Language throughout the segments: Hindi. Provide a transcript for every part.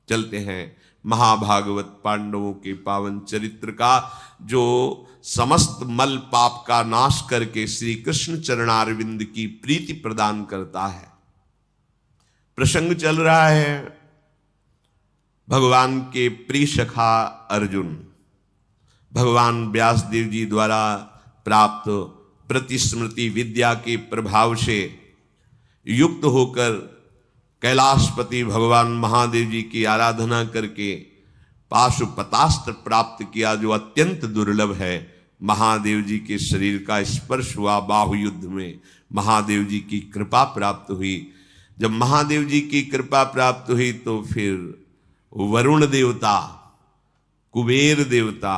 चलते हैं महाभागवत पांडवों के पावन चरित्र का, जो समस्त मल पाप का नाश करके श्री कृष्ण चरणारविंद की प्रीति प्रदान करता है। प्रसंग चल रहा है भगवान के प्रिय सखा अर्जुन भगवान व्यासदेव जी द्वारा प्राप्त प्रतिस्मृति विद्या के प्रभाव से युक्त होकर कैलाशपति भगवान महादेव जी की आराधना करके पाशुपतास्त्र प्राप्त किया, जो अत्यंत दुर्लभ है। महादेव जी के शरीर का स्पर्श हुआ, बाहुयुद्ध में महादेव जी की कृपा प्राप्त हुई। जब महादेव जी की कृपा प्राप्त हुई तो फिर वरुण देवता, कुबेर देवता,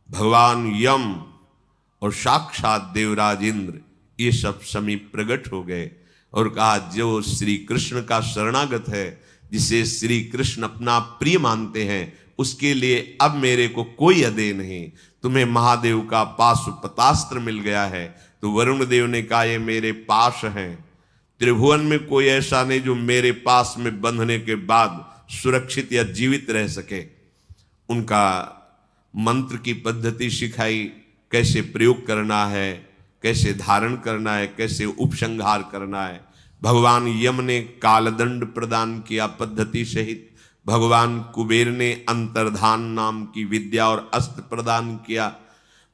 भगवान यम और साक्षात देवराज इंद्र ये सब समीप प्रकट हो गए और कहा, जो श्री कृष्ण का शरणागत है, जिसे श्री कृष्ण अपना प्रिय मानते हैं, उसके लिए अब मेरे को कोई अदेय नहीं। तुम्हें महादेव का पाशुपतास्त्र मिल गया है। तो वरुण देव ने कहा, ये मेरे पास है, त्रिभुवन में कोई ऐसा नहीं जो मेरे पास में बंधने के बाद सुरक्षित या जीवित रह सके। उनका मंत्र की पद्धति सिखाई, कैसे प्रयोग करना है, कैसे धारण करना है, कैसे उपसंहार करना है। भगवान यम ने कालदंड प्रदान किया पद्धति सहित, भगवान कुबेर ने अंतर्धान नाम की विद्या और अस्त्र प्रदान किया।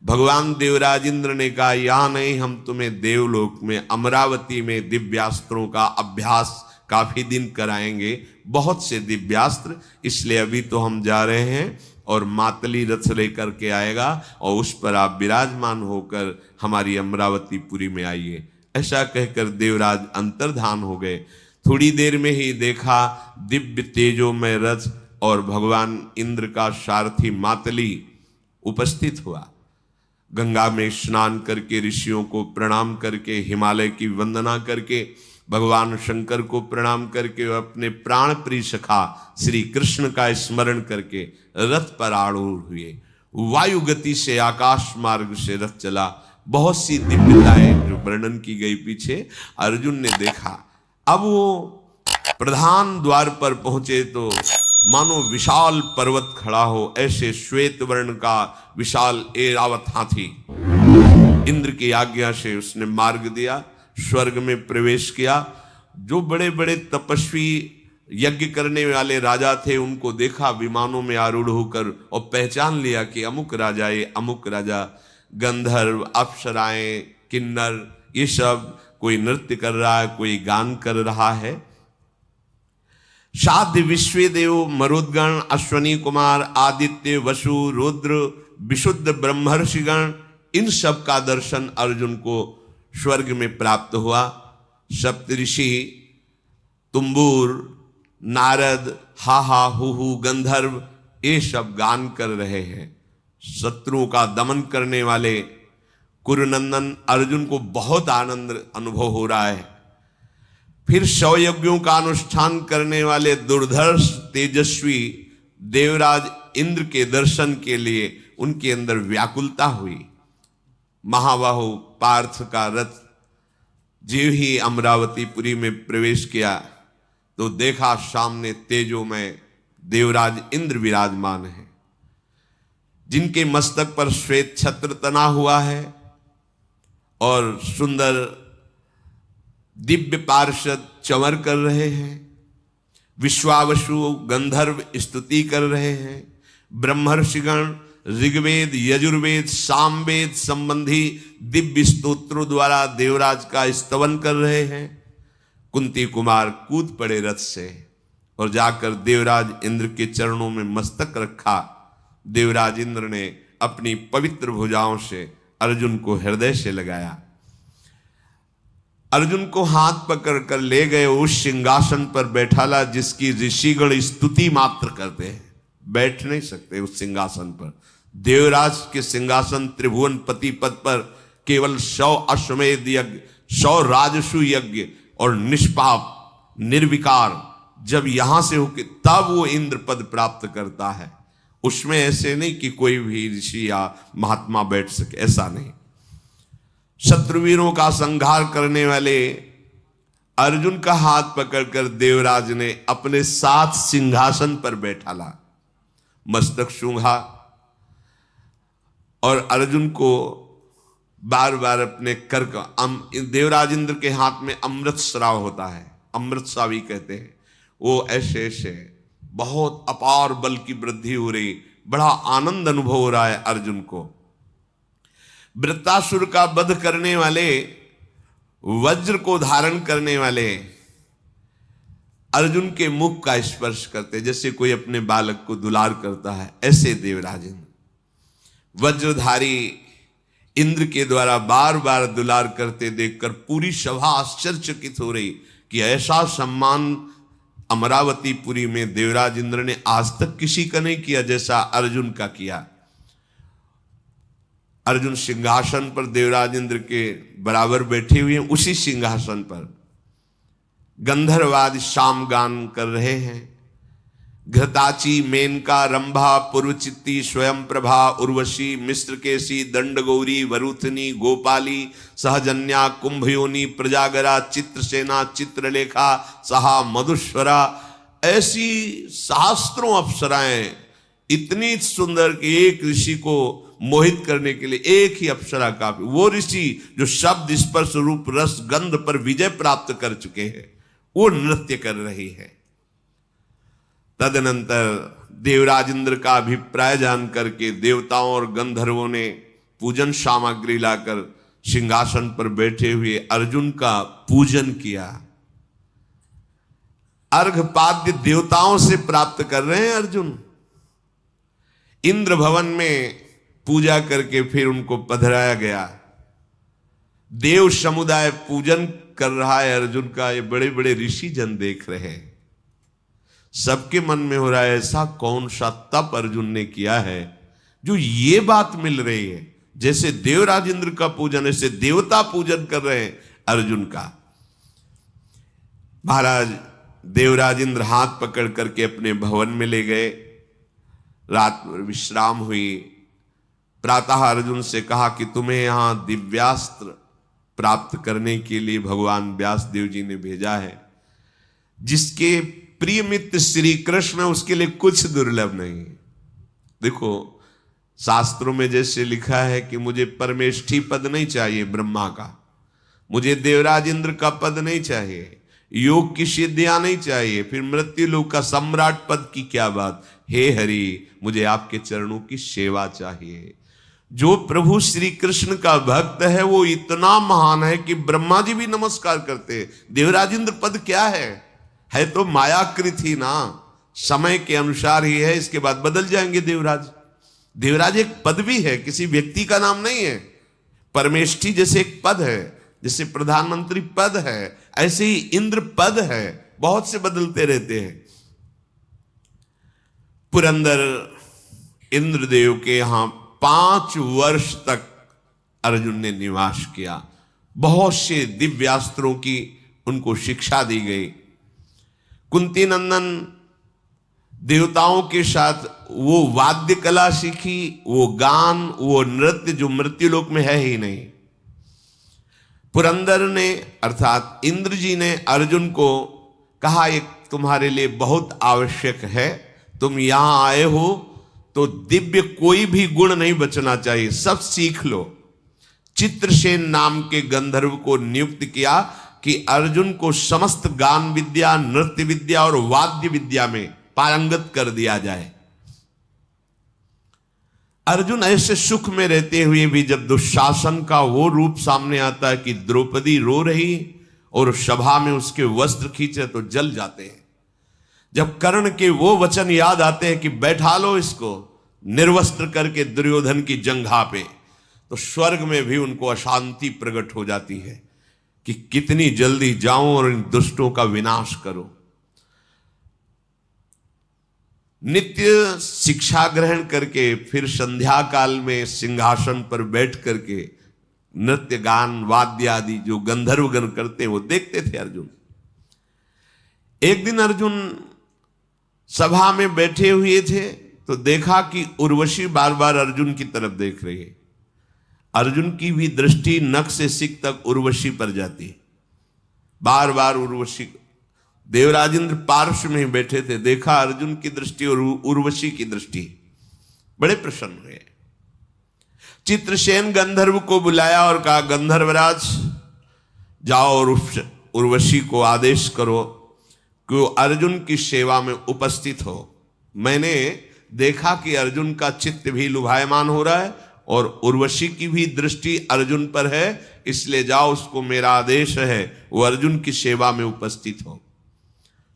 भगवान देवराज इंद्र ने कहा, यहाँ नहीं, हम तुम्हें देवलोक में अमरावती में दिव्यास्त्रों का अभ्यास काफी दिन कराएंगे, बहुत से दिव्यास्त्र, इसलिए अभी तो हम जा रहे हैं और मातली रथ लेकर के आएगा और उस पर आप विराजमान होकर हमारी अमरावतीपुरी में आइए। ऐसा कहकर देवराज अंतर्धान हो गए। थोड़ी देर में ही देखा दिव्य तेजो में रथ और भगवान इंद्र का सारथी मातली उपस्थित हुआ। गंगा में स्नान करके, ऋषियों को प्रणाम करके, हिमालय की वंदना करके, भगवान शंकर को प्रणाम करके, अपने प्राण प्रिय सखा श्री कृष्ण का स्मरण करके रथ पर आरूढ़ हुए। वायु गति से आकाश मार्ग से रथ चला। बहुत सी दिव्यताएं जो वर्णन की गई पीछे अर्जुन ने देखा। अब वो प्रधान द्वार पर पहुंचे तो मानो विशाल पर्वत खड़ा हो, ऐसे श्वेत वर्ण का विशाल ऐरावत हाथी। इंद्र की आज्ञा से उसने मार्ग दिया, स्वर्ग में प्रवेश किया। जो बड़े बड़े तपस्वी यज्ञ करने वाले राजा थे, उनको देखा विमानों में आरूढ़ होकर और पहचान लिया कि अमुक राजा, ये अमुक राजा। गंधर्व, अप्सराएं, किन्नर, ये सब कोई नृत्य कर रहा है, कोई गान कर रहा है। साध्य विश्वदेव, मरुद्गण, अश्वनी कुमार, आदित्य, वसु, रुद्र, विशुद्ध ब्रह्मर्षिगण, इन सब का दर्शन अर्जुन को स्वर्ग में प्राप्त हुआ। सप्तऋषि, तुम्बूर, नारद, हा हा हु हु, गंधर्व, ये सब गान कर रहे हैं। शत्रुओं का दमन करने वाले कुरुनंदन अर्जुन को बहुत आनंद अनुभव हो रहा है। फिर 100 यज्ञों का अनुष्ठान करने वाले दुर्धर्ष तेजस्वी देवराज इंद्र के दर्शन के लिए उनके अंदर व्याकुलता हुई। महाबाहु पार्थ का रथ जीव ही अमरावतीपुरी में प्रवेश किया तो देखा सामने तेजो में देवराज इंद्र विराजमान है, जिनके मस्तक पर श्वेत छत्र तना हुआ है और सुंदर दिव्य पार्षद चमर कर रहे हैं। विश्वावसु गंधर्व स्तुति कर रहे हैं। ब्रह्मर्षिगण ऋग्वेद, यजुर्वेद, सामवेद संबंधी दिव्य स्तोत्रों द्वारा देवराज का स्तवन कर रहे हैं। कुंती कुमार कूद पड़े रथ से और जाकर देवराज इंद्र के चरणों में मस्तक रखा। देवराज इंद्र ने अपनी पवित्र भुजाओं से अर्जुन को हृदय से लगाया। अर्जुन को हाथ पकड़कर ले गए, उस सिंहासन पर बैठाला जिसकी ऋषिगण स्तुति मात्र करते हैं। बैठ नहीं सकते उस सिंहासन पर। देवराज के सिंहासन त्रिभुवन पति पद पर केवल 100 अश्वमेध यज्ञ, 100 राजसु यज्ञ और निष्पाप निर्विकार जब यहां से होके तब वो इंद्र पद प्राप्त करता है। उसमें ऐसे नहीं कि कोई भी ऋषि या महात्मा बैठ सके, ऐसा नहीं। शत्रुवीरों का संहार करने वाले अर्जुन का हाथ पकड़कर देवराज ने अपने साथ सिंहासन पर बैठाला, मस्तक सूंघा और अर्जुन को बार बार अपने कर का देवराज इंद्र के हाथ में अमृत स्राव होता है, अमृत सावी कहते हैं। वो ऐसे ऐसे बहुत अपार बल की वृद्धि हो रही, बड़ा आनंद अनुभव हो रहा है अर्जुन को। वृत्तासुर का वध करने वाले, वज्र को धारण करने वाले अर्जुन के मुख का स्पर्श करते, जैसे कोई अपने बालक को दुलार करता है, ऐसे देवराज इंद्र वज्रधारी इंद्र के द्वारा बार बार दुलार करते देखकर पूरी सभा आश्चर्यचकित हो रही कि ऐसा सम्मान अमरावतीपुरी में देवराज इंद्र ने आज तक किसी का नहीं किया जैसा अर्जुन का किया। अर्जुन सिंहासन पर देवराज इंद्र के बराबर बैठे हुए हैं, उसी सिंहासन पर गंधर्वाद शाम गान कर रहे हैं। घृताची, मेनका, रंभा, पूर्वचित्ती, स्वयं प्रभा, उर्वशी, मिश्रकेशी, दंडगौरी, वरुथनी, गोपाली, सहजन्या, कुंभयोनी, प्रजागरा, चित्रसेना, चित्रलेखा, सहा, मधुश्वरा, ऐसी सहस्त्रों अप्सराएं इतनी सुंदर कि एक ऋषि को मोहित करने के लिए एक ही अप्सरा काफी। वो ऋषि जो शब्द, स्पर्श, रूप, रस, गंध पर विजय प्राप्त कर चुके हैं, वो नृत्य कर रही है। तदनंतर देवराज इंद्र का अभिप्राय जान करके देवताओं और गंधर्वों ने पूजन सामग्री लाकर सिंहासन पर बैठे हुए अर्जुन का पूजन किया। अर्घपाद्य देवताओं से प्राप्त कर रहे हैं अर्जुन। इंद्र भवन में पूजा करके फिर उनको पधराया गया। देव समुदाय पूजन कर रहा है अर्जुन का, ये बड़े बड़े ऋषि जन देख रहे हैं। सबके मन में हो रहा है ऐसा कौन सा तप अर्जुन ने किया है जो ये बात मिल रही है। जैसे देवराज इंद्र का पूजन, ऐसे देवता पूजन कर रहे हैं अर्जुन का। महाराज देवराज इंद्र हाथ पकड़ करके अपने भवन में ले गए। रात विश्राम हुई। प्रातः अर्जुन से कहा कि तुम्हें यहां दिव्यास्त्र प्राप्त करने के लिए भगवान व्यास देव जी ने भेजा है। जिसके प्रिय मित्र श्री कृष्ण, उसके लिए कुछ दुर्लभ नहीं। देखो शास्त्रों में जैसे लिखा है कि मुझे परमेष्ठी पद नहीं चाहिए ब्रह्मा का, मुझे देवराज इंद्र का पद नहीं चाहिए, योग की सिद्धियां नहीं चाहिए, फिर मृत्यु लोक का सम्राट पद की क्या बात। हे हरि, मुझे आपके चरणों की सेवा चाहिए। जो प्रभु श्री कृष्ण का भक्त है वो इतना महान है कि ब्रह्मा जी भी नमस्कार करते हैं। देवराज इंद्र पद क्या है तो मायाकृत ही ना, समय के अनुसार ही है, इसके बाद बदल जाएंगे देवराज। देवराज एक पद भी है, किसी व्यक्ति का नाम नहीं है। परमेष्ठी जैसे एक पद है, जैसे प्रधानमंत्री पद है, ऐसे ही इंद्र पद है, बहुत से बदलते रहते हैं। पुरंदर इंद्रदेव के यहां 5 वर्ष तक अर्जुन ने निवास किया। बहुत से दिव्यास्त्रों की उनको शिक्षा दी गई। कुंती नंदन देवताओं के साथ वो वाद्य कला सीखी, वो गान, वो नृत्य जो मृत्युलोक में है ही नहीं। पुरंदर ने अर्थात इंद्र जी ने अर्जुन को कहा, एक तुम्हारे लिए बहुत आवश्यक है, तुम यहां आए हो तो दिव्य कोई भी गुण नहीं बचना चाहिए, सब सीख लो। चित्रसेन नाम के गंधर्व को नियुक्त किया कि अर्जुन को समस्त गान विद्या, नृत्य विद्या और वाद्य विद्या में पारंगत कर दिया जाए। अर्जुन ऐसे सुख में रहते हुए भी जब दुशासन का वो रूप सामने आता है कि द्रौपदी रो रही और सभा में उसके वस्त्र खींचे तो जल जाते हैं। जब कर्ण के वो वचन याद आते हैं कि बैठा लो इसको निर्वस्त्र करके दुर्योधन की जंघा पे, तो स्वर्ग में भी उनको अशांति प्रकट हो जाती है कि कितनी जल्दी जाऊं और इन दुष्टों का विनाश करो। नित्य शिक्षा ग्रहण करके फिर संध्या काल में सिंहासन पर बैठ करके नृत्य गान वाद्य आदि जो गंधर्वगण करते हैं वो देखते थे अर्जुन। एक दिन अर्जुन सभा में बैठे हुए थे तो देखा कि उर्वशी बार बार अर्जुन की तरफ देख रही है। अर्जुन की भी दृष्टि नख से सिक तक उर्वशी पर जाती है। बार बार उर्वशी, देवराजेंद्र पार्श्व में ही बैठे थे, देखा अर्जुन की दृष्टि और उर्वशी की दृष्टि, बड़े प्रसन्न हुए। चित्रसेन गंधर्व को बुलाया और कहा, गंधर्वराज जाओ और उर्वशी को आदेश करो कि वो अर्जुन की सेवा में उपस्थित हो। मैंने देखा कि अर्जुन का चित्त भी लुभायमान हो रहा है और उर्वशी की भी दृष्टि अर्जुन पर है, इसलिए जाओ, उसको मेरा आदेश है वो अर्जुन की सेवा में उपस्थित हो।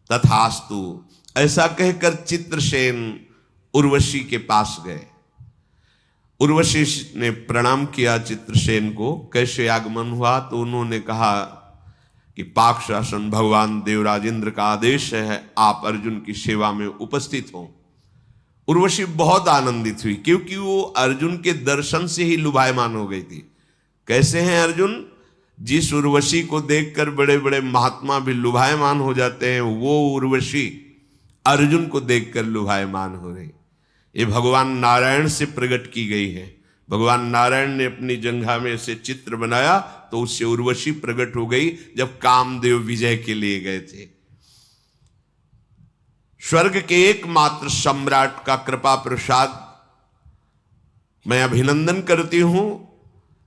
तथास्तु, ऐसा कहकर चित्रसेन उर्वशी के पास गए। उर्वशी ने प्रणाम किया चित्रसेन को, कैसे आगमन हुआ? तो उन्होंने कहा कि पाक शासन भगवान देवराजेंद्र का आदेश है, आप अर्जुन की सेवा में उपस्थित हो। उर्वशी बहुत आनंदित हुई, क्योंकि वो अर्जुन के दर्शन से ही लुभायमान हो गई थी। कैसे हैं अर्जुन? जिस उर्वशी को देखकर बड़े बड़े महात्मा भी लुभायमान हो जाते हैं, वो उर्वशी अर्जुन को देखकर लुभायमान हो रही। ये भगवान नारायण से प्रकट की गई है। भगवान नारायण ने अपनी जंघा में से चित्र बनाया तो उससे उर्वशी प्रकट हो गई जब कामदेव विजय के लिए गए थे। स्वर्ग के एकमात्र सम्राट का कृपा प्रसाद मैं अभिनंदन करती हूं।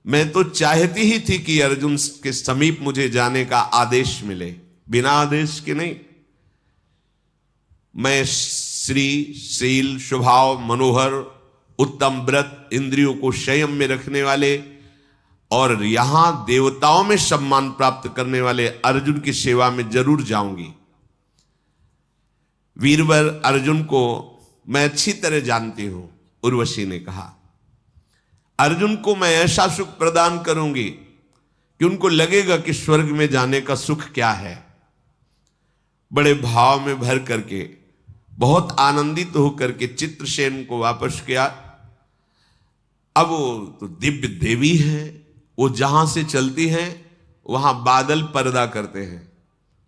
मैं तो चाहती ही थी कि अर्जुन के समीप मुझे जाने का आदेश मिले, बिना आदेश के नहीं। मैं श्री शील स्वभाव मनोहर उत्तम व्रत इंद्रियों को संयम में रखने वाले और यहां देवताओं में सम्मान प्राप्त करने वाले अर्जुन की सेवा में जरूर जाऊंगी। वीरवर अर्जुन को मैं अच्छी तरह जानती हूं, उर्वशी ने कहा। अर्जुन को मैं ऐसा सुख प्रदान करूंगी कि उनको लगेगा कि स्वर्ग में जाने का सुख क्या है। बड़े भाव में भर करके, बहुत आनंदित होकर के चित्रसेन को वापस किया। अब वो तो दिव्य देवी है, वो जहां से चलती हैं वहां बादल पर्दा करते हैं।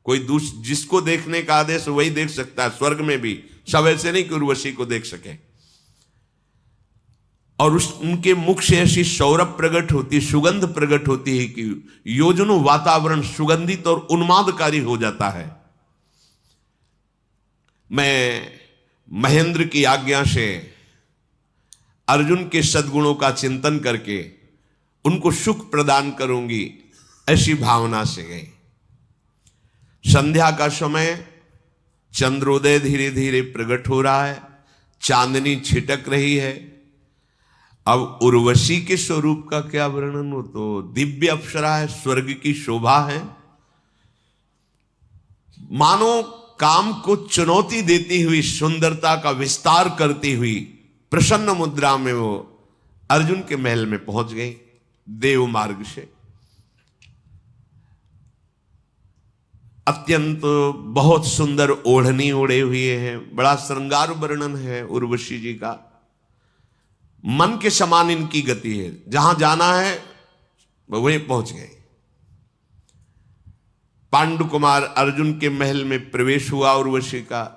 कोई जिसको देखने का आदेश वही देख सकता है। स्वर्ग में भी सब ऐसे नहीं कि उर्वशी को देख सके। और उनके मुख से ऐसी सौरभ प्रकट होती, सुगंध प्रकट होती है कि योजनों वातावरण सुगंधित और उन्मादकारी हो जाता है। मैं महेंद्र की आज्ञा से अर्जुन के सद्गुणों का चिंतन करके उनको सुख प्रदान करूंगी, ऐसी भावना से गई। संध्या का समय, चंद्रोदय धीरे धीरे प्रकट हो रहा है, चांदनी छिटक रही है। अब उर्वशी के स्वरूप का क्या वर्णन हो, तो दिव्य अप्सरा है, स्वर्ग की शोभा है। मानो काम को चुनौती देती हुई, सुंदरता का विस्तार करती हुई प्रसन्न मुद्रा में वो अर्जुन के महल में पहुंच गई देव मार्ग से। अत्यंत बहुत सुंदर ओढ़नी ओढ़े हुए हैं, बड़ा श्रृंगार वर्णन है उर्वशी जी का। मन के समान इनकी गति है, जहां जाना है वहीं पहुंच गए। पांडु कुमार अर्जुन के महल में प्रवेश हुआ उर्वशी का।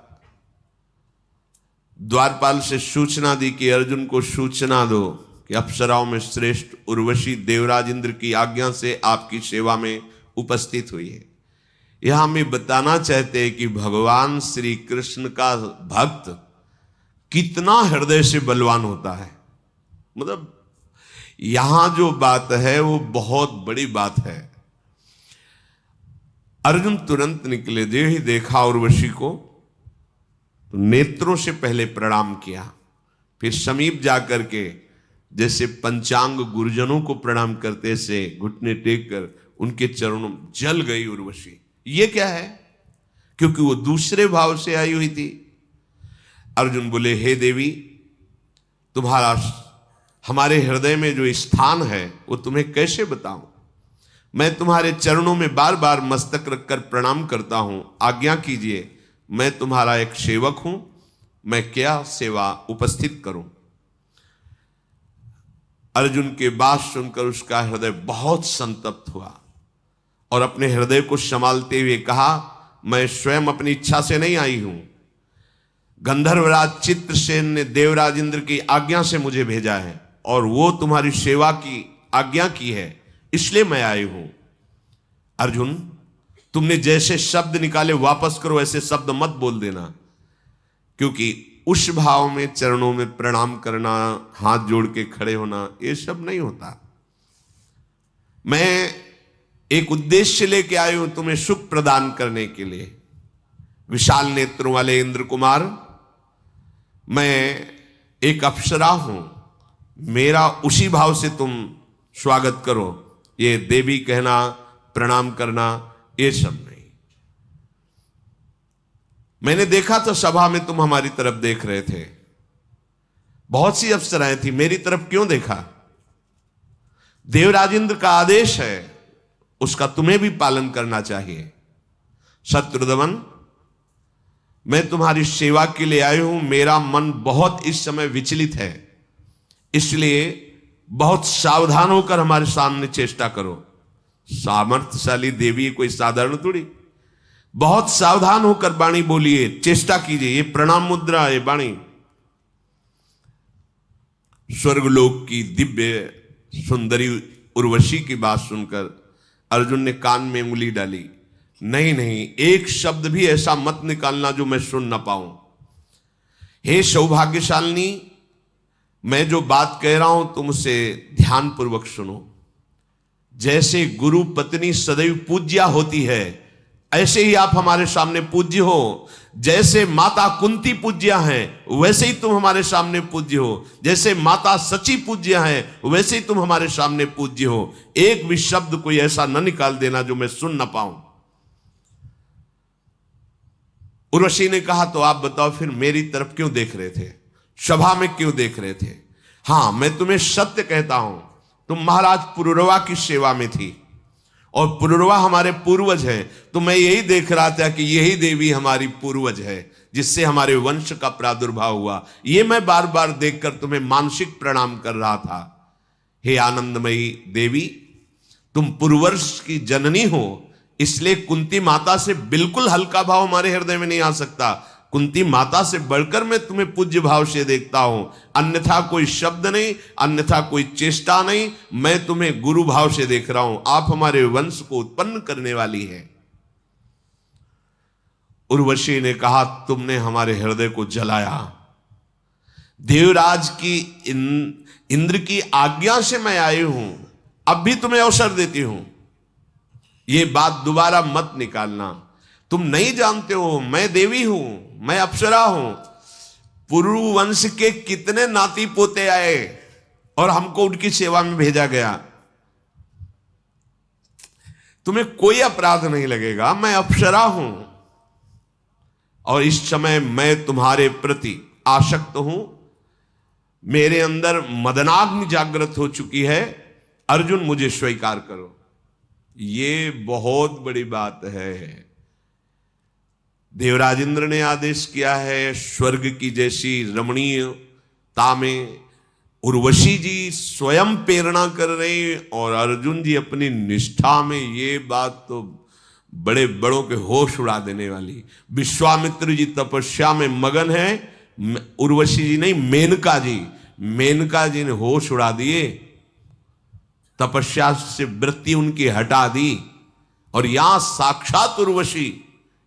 द्वारपाल से सूचना दी कि अर्जुन को सूचना दो कि अप्सराओं में श्रेष्ठ उर्वशी देवराज इंद्र की आज्ञा से आपकी सेवा में उपस्थित हुई है। यह हमें बताना चाहते हैं कि भगवान श्री कृष्ण का भक्त कितना हृदय से बलवान होता है। मतलब यहां जो बात है वो बहुत बड़ी बात है। अर्जुन तुरंत निकले, दे ही देखा उर्वशी को तो नेत्रों से पहले प्रणाम किया, फिर समीप जाकर के जैसे पंचांग गुरुजनों को प्रणाम करते से घुटने टेक कर उनके चरणों जल गई उर्वशी। ये क्या है? क्योंकि वो दूसरे भाव से आई हुई थी। अर्जुन बोले, हे देवी, तुम्हारा हमारे हृदय में जो स्थान है वो तुम्हें कैसे बताऊं? मैं तुम्हारे चरणों में बार बार मस्तक रखकर प्रणाम करता हूं, आज्ञा कीजिए, मैं तुम्हारा एक सेवक हूं, मैं क्या सेवा उपस्थित करूं? अर्जुन के बात सुनकर उसका हृदय बहुत संतप्त हुआ और अपने हृदय को संभालते हुए कहा, मैं स्वयं अपनी इच्छा से नहीं आई हूं, गंधर्वराज चित्रसेन ने देवराज इंद्र की आज्ञा से मुझे भेजा है और वो तुम्हारी सेवा की आज्ञा की है, इसलिए मैं आई हूं। अर्जुन, तुमने जैसे शब्द निकाले वापस करो, ऐसे शब्द मत बोल देना, क्योंकि उस भाव में चरणों में प्रणाम करना, हाथ जोड़ के खड़े होना, ये सब नहीं होता। मैं एक उद्देश्य लेके आया हूं तुम्हें सुख प्रदान करने के लिए। विशाल नेत्रों वाले इंद्र कुमार, मैं एक अप्सरा हूं, मेरा उसी भाव से तुम स्वागत करो। ये देवी कहना, प्रणाम करना, ये सब नहीं। मैंने देखा तो सभा में तुम हमारी तरफ देख रहे थे, बहुत सी अप्सराएं थी, मेरी तरफ क्यों देखा? देवराजेंद्र का आदेश है, उसका तुम्हें भी पालन करना चाहिए। शत्रुदमन, मैं तुम्हारी सेवा के लिए आया हूं, मेरा मन बहुत इस समय विचलित है, इसलिए बहुत सावधान होकर हमारे सामने चेष्टा करो। सामर्थ्यशाली देवी कोई साधारण थोड़ी, बहुत सावधान होकर वाणी बोलिए, चेष्टा कीजिए। ये प्रणाम मुद्रा है वाणी। स्वर्गलोक की दिव्य सुंदरी उर्वशी की बात सुनकर अर्जुन ने कान में उंगली डाली। नहीं नहीं, एक शब्द भी ऐसा मत निकालना जो मैं सुन ना पाऊं। हे सौभाग्यशालिनी, मैं जो बात कह रहा हूं तुम उसे ध्यान पूर्वक सुनो। जैसे गुरु पत्नी सदैव पूज्या होती है, ऐसे ही आप हमारे सामने पूज्य हो। जैसे माता कुंती पूज्या है, वैसे ही तुम हमारे सामने पूज्य हो। जैसे माता सची पूज्या है, वैसे ही तुम हमारे सामने पूज्य हो। एक भी शब्द कोई ऐसा न निकाल देना जो मैं सुन ना पाऊं। उर्वशी ने कहा, तो आप बताओ फिर मेरी तरफ क्यों देख रहे थे, सभा में क्यों देख रहे थे? हां, मैं तुम्हें सत्य कहता हूं, तुम महाराज पुरुरवा की सेवा में थी और पुरुरवा हमारे पूर्वज हैं। तो मैं यही देख रहा था कि यही देवी हमारी पूर्वज है, जिससे हमारे वंश का प्रादुर्भाव हुआ। ये मैं बार बार देखकर तुम्हें मानसिक प्रणाम कर रहा था। हे आनंदमयी देवी, तुम पूर्ववर्ष की जननी हो, इसलिए कुंती माता से बिल्कुल हल्का भाव हमारे हृदय में नहीं आ सकता। कुंती माता से बढ़कर मैं तुम्हें पूज्य भाव से देखता हूं, अन्यथा कोई शब्द नहीं, अन्यथा कोई चेष्टा नहीं। मैं तुम्हें गुरु भाव से देख रहा हूं, आप हमारे वंश को उत्पन्न करने वाली है। उर्वशी ने कहा, तुमने हमारे हृदय को जलाया। देवराज की इंद्र की आज्ञा से मैं आई हूं, अब भी तुम्हें अवसर देती हूं। ये बात दोबारा मत निकालना। तुम नहीं जानते हो, मैं देवी हूं, मैं अप्सरा हूं। पुरु वंश के कितने नाती पोते आए और हमको उनकी सेवा में भेजा गया। तुम्हें कोई अपराध नहीं लगेगा, मैं अप्सरा हूं और इस समय मैं तुम्हारे प्रति आसक्त हूं। मेरे अंदर मदनाग्नि जागृत हो चुकी है। अर्जुन, मुझे स्वीकार करो। ये बहुत बड़ी बात है। देवराजेंद्र ने आदेश किया है, स्वर्ग की जैसी रमणीयता में उर्वशी जी स्वयं प्रेरणा कर रहे और अर्जुन जी अपनी निष्ठा में। ये बात तो बड़े बड़ों के होश उड़ा देने वाली। विश्वामित्र जी तपस्या में मगन है, उर्वशी जी नहीं, मेनका जी ने होश उड़ा दिए, तपस्या से वृत्ति उनकी हटा दी। और यहां साक्षात उर्वशी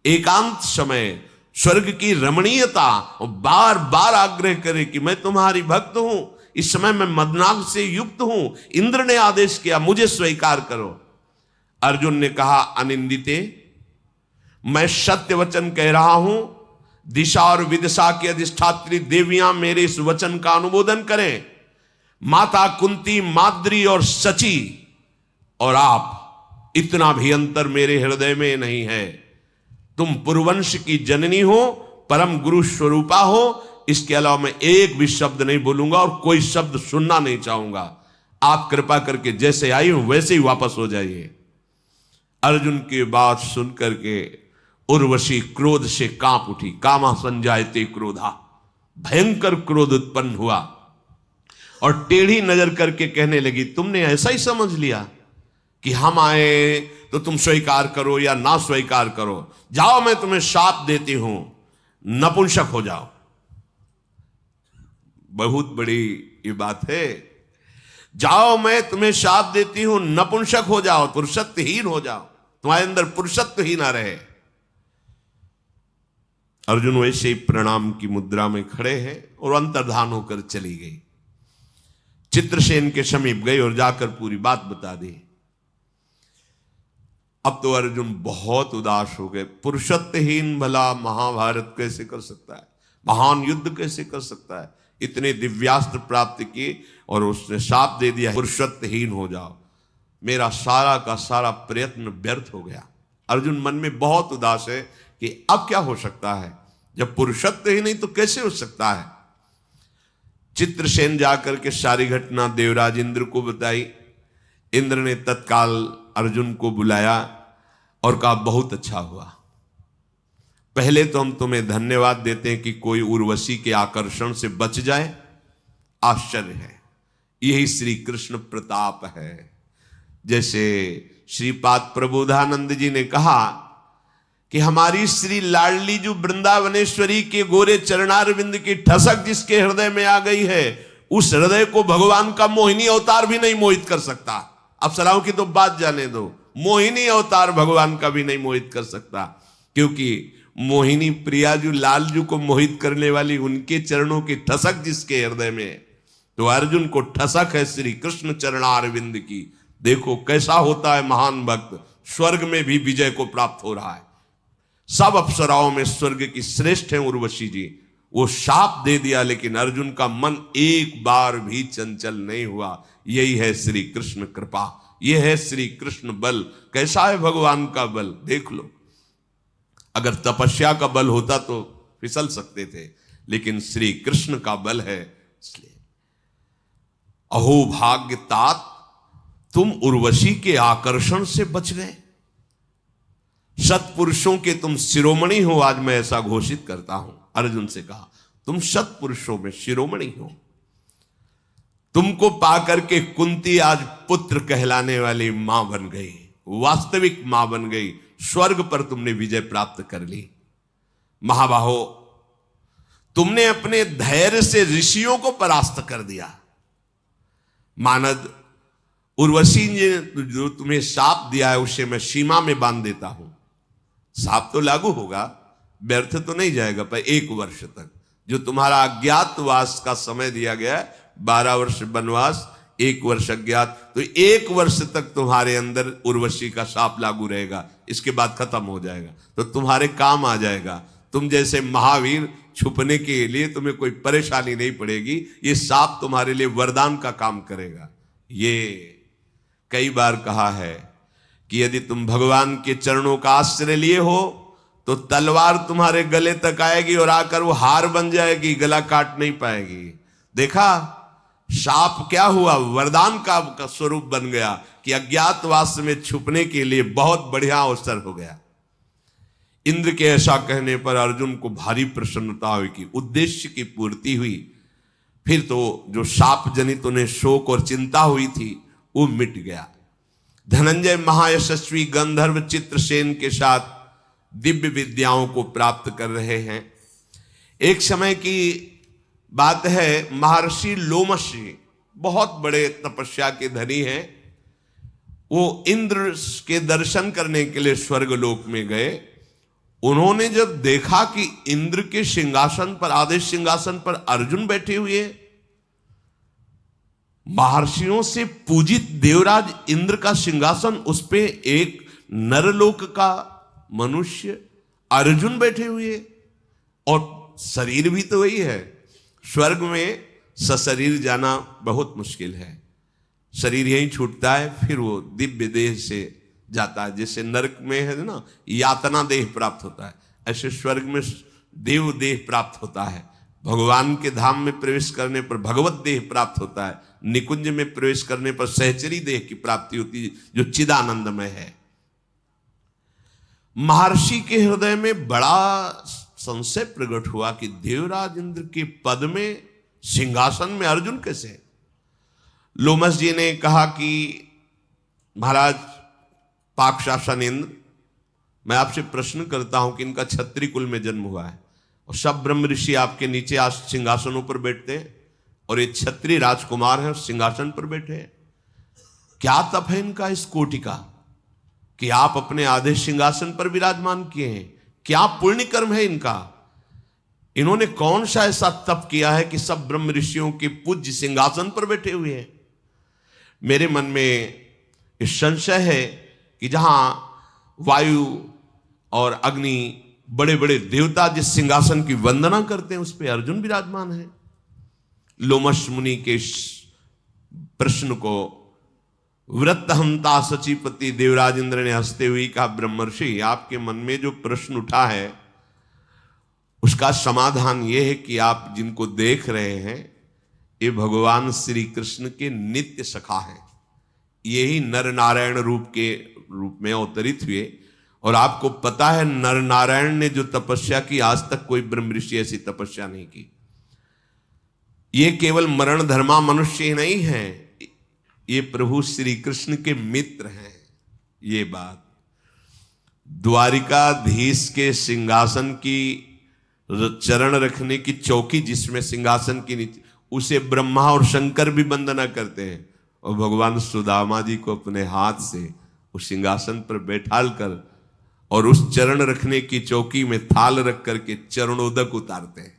एकांत समय स्वर्ग की रमणीयता और बार बार आग्रह करे कि मैं तुम्हारी भक्त हूं, इस समय मैं मदनाग से युक्त हूं, इंद्र ने आदेश किया, मुझे स्वीकार करो। अर्जुन ने कहा, अनिंदिते, मैं सत्य वचन कह रहा हूं। दिशा और विदिशा की अधिष्ठात्री देवियां मेरे इस वचन का अनुमोदन करें। माता कुंती, माद्री और सची और आप, इतना भी अंतर मेरे हृदय में नहीं है। तुम पुरवंश की जननी हो, परम गुरु स्वरूपा हो। इसके अलावा मैं एक भी शब्द नहीं बोलूंगा और कोई शब्द सुनना नहीं चाहूंगा। आप कृपा करके जैसे आई हूं वैसे ही वापस हो जाइए। अर्जुन की बात सुनकर के उर्वशी क्रोध से कांप उठी। कामा संजायते क्रोधा, भयंकर क्रोध उत्पन्न हुआ और टेढ़ी नजर करके कहने लगी, तुमने ऐसा ही समझ लिया कि हम आए तो तुम स्वीकार करो या ना स्वीकार करो। जाओ, मैं तुम्हें शाप देती हूं, नपुंसक हो जाओ। बहुत बड़ी ये बात है। जाओ, मैं तुम्हें शाप देती हूं, नपुंसक हो जाओ, पुरुषत्वहीन हो जाओ, तुम्हारे अंदर पुरुषत्व ही ना रहे। अर्जुन वैसे ही प्रणाम की मुद्रा में खड़े हैं और अंतर्धान होकर चली गई। चित्रसेन के समीप गई और जाकर पूरी बात बता दी। अब तो अर्जुन बहुत उदास हो गए। पुरुषत्वहीन भला महाभारत कैसे कर सकता है, महान युद्ध कैसे कर सकता है, इतने दिव्यास्त्र प्राप्त किए और उसने शाप दे दिया पुरुषत्वहीन हो जाओ। मेरा सारा का सारा प्रयत्न व्यर्थ हो गया। अर्जुन मन में बहुत उदास है कि अब क्या हो सकता है, जब पुरुषत्व ही नहीं तो कैसे हो सकता है। चित्रसेन जाकर के सारी घटना देवराज इंद्र को बताई। इंद्र ने तत्काल अर्जुन को बुलाया और कहा बहुत अच्छा हुआ। पहले तो हम तुम्हें धन्यवाद देते हैं कि कोई उर्वशी के आकर्षण से बच जाए, आश्चर्य है। यही श्री कृष्ण प्रताप है। जैसे श्रीपाद प्रबोधानंद जी ने कहा कि हमारी श्री लाडली जो वृंदावनेश्वरी के गोरे चरणारविंद की ठसक जिसके हृदय में आ गई है, उस हृदय को भगवान का मोहिनी अवतार भी नहीं मोहित कर सकता। अप्सराओं की तो बात जाने दो, मोहिनी अवतार भगवान का भी नहीं मोहित कर सकता, क्योंकि मोहिनी प्रियाजू लालजू को मोहित करने वाली उनके चरणों की ठसक जिसके हृदय में, तो अर्जुन को ठसक है श्री कृष्ण चरणारविंद की। देखो कैसा होता है महान भक्त, स्वर्ग में भी विजय को प्राप्त हो रहा है। सब अप्सराओं में स्वर्ग की श्रेष्ठ है उर्वशी जी। वो शाप दे दिया लेकिन अर्जुन का मन एक बार भी चंचल नहीं हुआ। यही है श्री कृष्ण कृपा, यह है श्री कृष्ण बल। कैसा है भगवान का बल, देख लो। अगर तपस्या का बल होता तो फिसल सकते थे, लेकिन श्री कृष्ण का बल है। इसलिए अहो भाग्य तात, तुम उर्वशी के आकर्षण से बच गए। सत्पुरुषों के तुम शिरोमणि हो, आज मैं ऐसा घोषित करता हूं। अर्जुन से कहा तुम सत्पुरुषों में शिरोमणि हो। तुमको पाकर के कुंती आज पुत्र कहलाने वाली मां बन गई, वास्तविक मां बन गई। स्वर्ग पर तुमने विजय प्राप्त कर ली। महाबाहो, तुमने अपने धैर्य से ऋषियों को परास्त कर दिया। मानद, उर्वशी ने जो तुम्हें शाप दिया है उसे मैं सीमा में बांध देता हूं। शाप तो लागू होगा, व्यर्थ तो नहीं जाएगा, पर 1 वर्ष तक जो तुम्हारा अज्ञातवास का समय दिया गया है, 12 वर्ष वनवास, 1 वर्ष अज्ञात, तो 1 वर्ष तक तुम्हारे अंदर उर्वशी का शाप लागू रहेगा। इसके बाद खत्म हो जाएगा, तो तुम्हारे काम आ जाएगा। तुम जैसे महावीर, छुपने के लिए तुम्हें कोई परेशानी नहीं पड़ेगी। ये शाप तुम्हारे लिए वरदान का काम करेगा। ये कई बार कहा है कि यदि तुम भगवान के चरणों का आश्रय लिए हो तो तलवार तुम्हारे गले तक आएगी और आकर वो हार बन जाएगी, गला काट नहीं पाएगी। देखा, शाप क्या हुआ, वरदान का स्वरूप बन गया कि अज्ञातवास में छुपने के लिए बहुत बढ़िया अवसर हो गया। इंद्र के ऐसा कहने पर अर्जुन को भारी प्रसन्नता हुई कि उद्देश्य की पूर्ति हुई। फिर तो जो शाप जनित उन्हें शोक और चिंता हुई थी वो मिट गया। धनंजय महायशस्वी गंधर्व चित्रसेन के साथ दिव्य विद्याओं को प्राप्त कर रहे हैं। एक समय की बात है, महर्षि लोमश बहुत बड़े तपस्या के धनी हैं। वो इंद्र के दर्शन करने के लिए स्वर्गलोक में गए। उन्होंने जब देखा कि इंद्र के सिंहासन पर, आदेश सिंहासन पर अर्जुन बैठे हुए, महर्षियों से पूजित देवराज इंद्र का सिंहासन, उस पे एक नरलोक का मनुष्य अर्जुन बैठे हुए, और शरीर भी तो वही है। स्वर्ग में सशरीर जाना बहुत मुश्किल है, शरीर यहीं छूटता है, फिर वो दिव्य देह से जाता है। जैसे नरक में है ना, यातना देह प्राप्त होता है, ऐसे स्वर्ग में देव देह प्राप्त होता है। भगवान के धाम में प्रवेश करने पर भगवत देह प्राप्त होता है। निकुंज में प्रवेश करने पर सहचरी देह की प्राप्ति होती है, जो चिदानंदमय है। महर्षि के हृदय में बड़ा संशय प्रकट हुआ कि देवराज इंद्र के पद में, सिंहासन में अर्जुन कैसे। लोमस जी ने कहा कि महाराज पाकशासन इंद्र, मैं आपसे प्रश्न करता हूं कि इनका क्षत्रिय कुल में जन्म हुआ है और सब ब्रह्म ऋषि आपके नीचे आज सिंहासनों पर बैठते हैं, और ये क्षत्रिय राजकुमार हैं सिंहासन पर बैठे हैं। क्या तप है इनका इस कोटि का। कि आप अपने आधे सिंहासन पर विराजमान किए हैं। क्या पुण्य कर्म है इनका, इन्होंने कौन सा ऐसा तप किया है कि सब ब्रह्म ऋषियों के पूज्य सिंहासन पर बैठे हुए हैं। मेरे मन में इस संशय है कि जहां वायु और अग्नि बड़े बड़े देवता जिस सिंहासन की वंदना करते हैं उस पर अर्जुन विराजमान है। लोमश मुनि के इस प्रश्न को वृत्तहंता सचिपति देवराज इंद्र ने हंसते हुए कहा, ब्रह्मर्षि आपके मन में जो प्रश्न उठा है उसका समाधान यह है कि आप जिनको देख रहे हैं ये भगवान श्री कृष्ण के नित्य सखा हैं। यही नर नारायण रूप में अवतरित हुए। और आपको पता है नर नारायण ने जो तपस्या की आज तक कोई ब्रह्म ऋषि ऐसी तपस्या नहीं की। ये केवल मरण धर्मा मनुष्य ही नहीं है, ये प्रभु श्री कृष्ण के मित्र हैं। ये बात द्वारिकाधीश के सिंहासन की चरण रखने की चौकी जिसमें सिंहासन की नीचे उसे ब्रह्मा और शंकर भी वंदना करते हैं, और भगवान सुदामा जी को अपने हाथ से उस सिंहासन पर बैठाल कर और उस चरण रखने की चौकी में थाल रख करके चरणोदक उतारते हैं।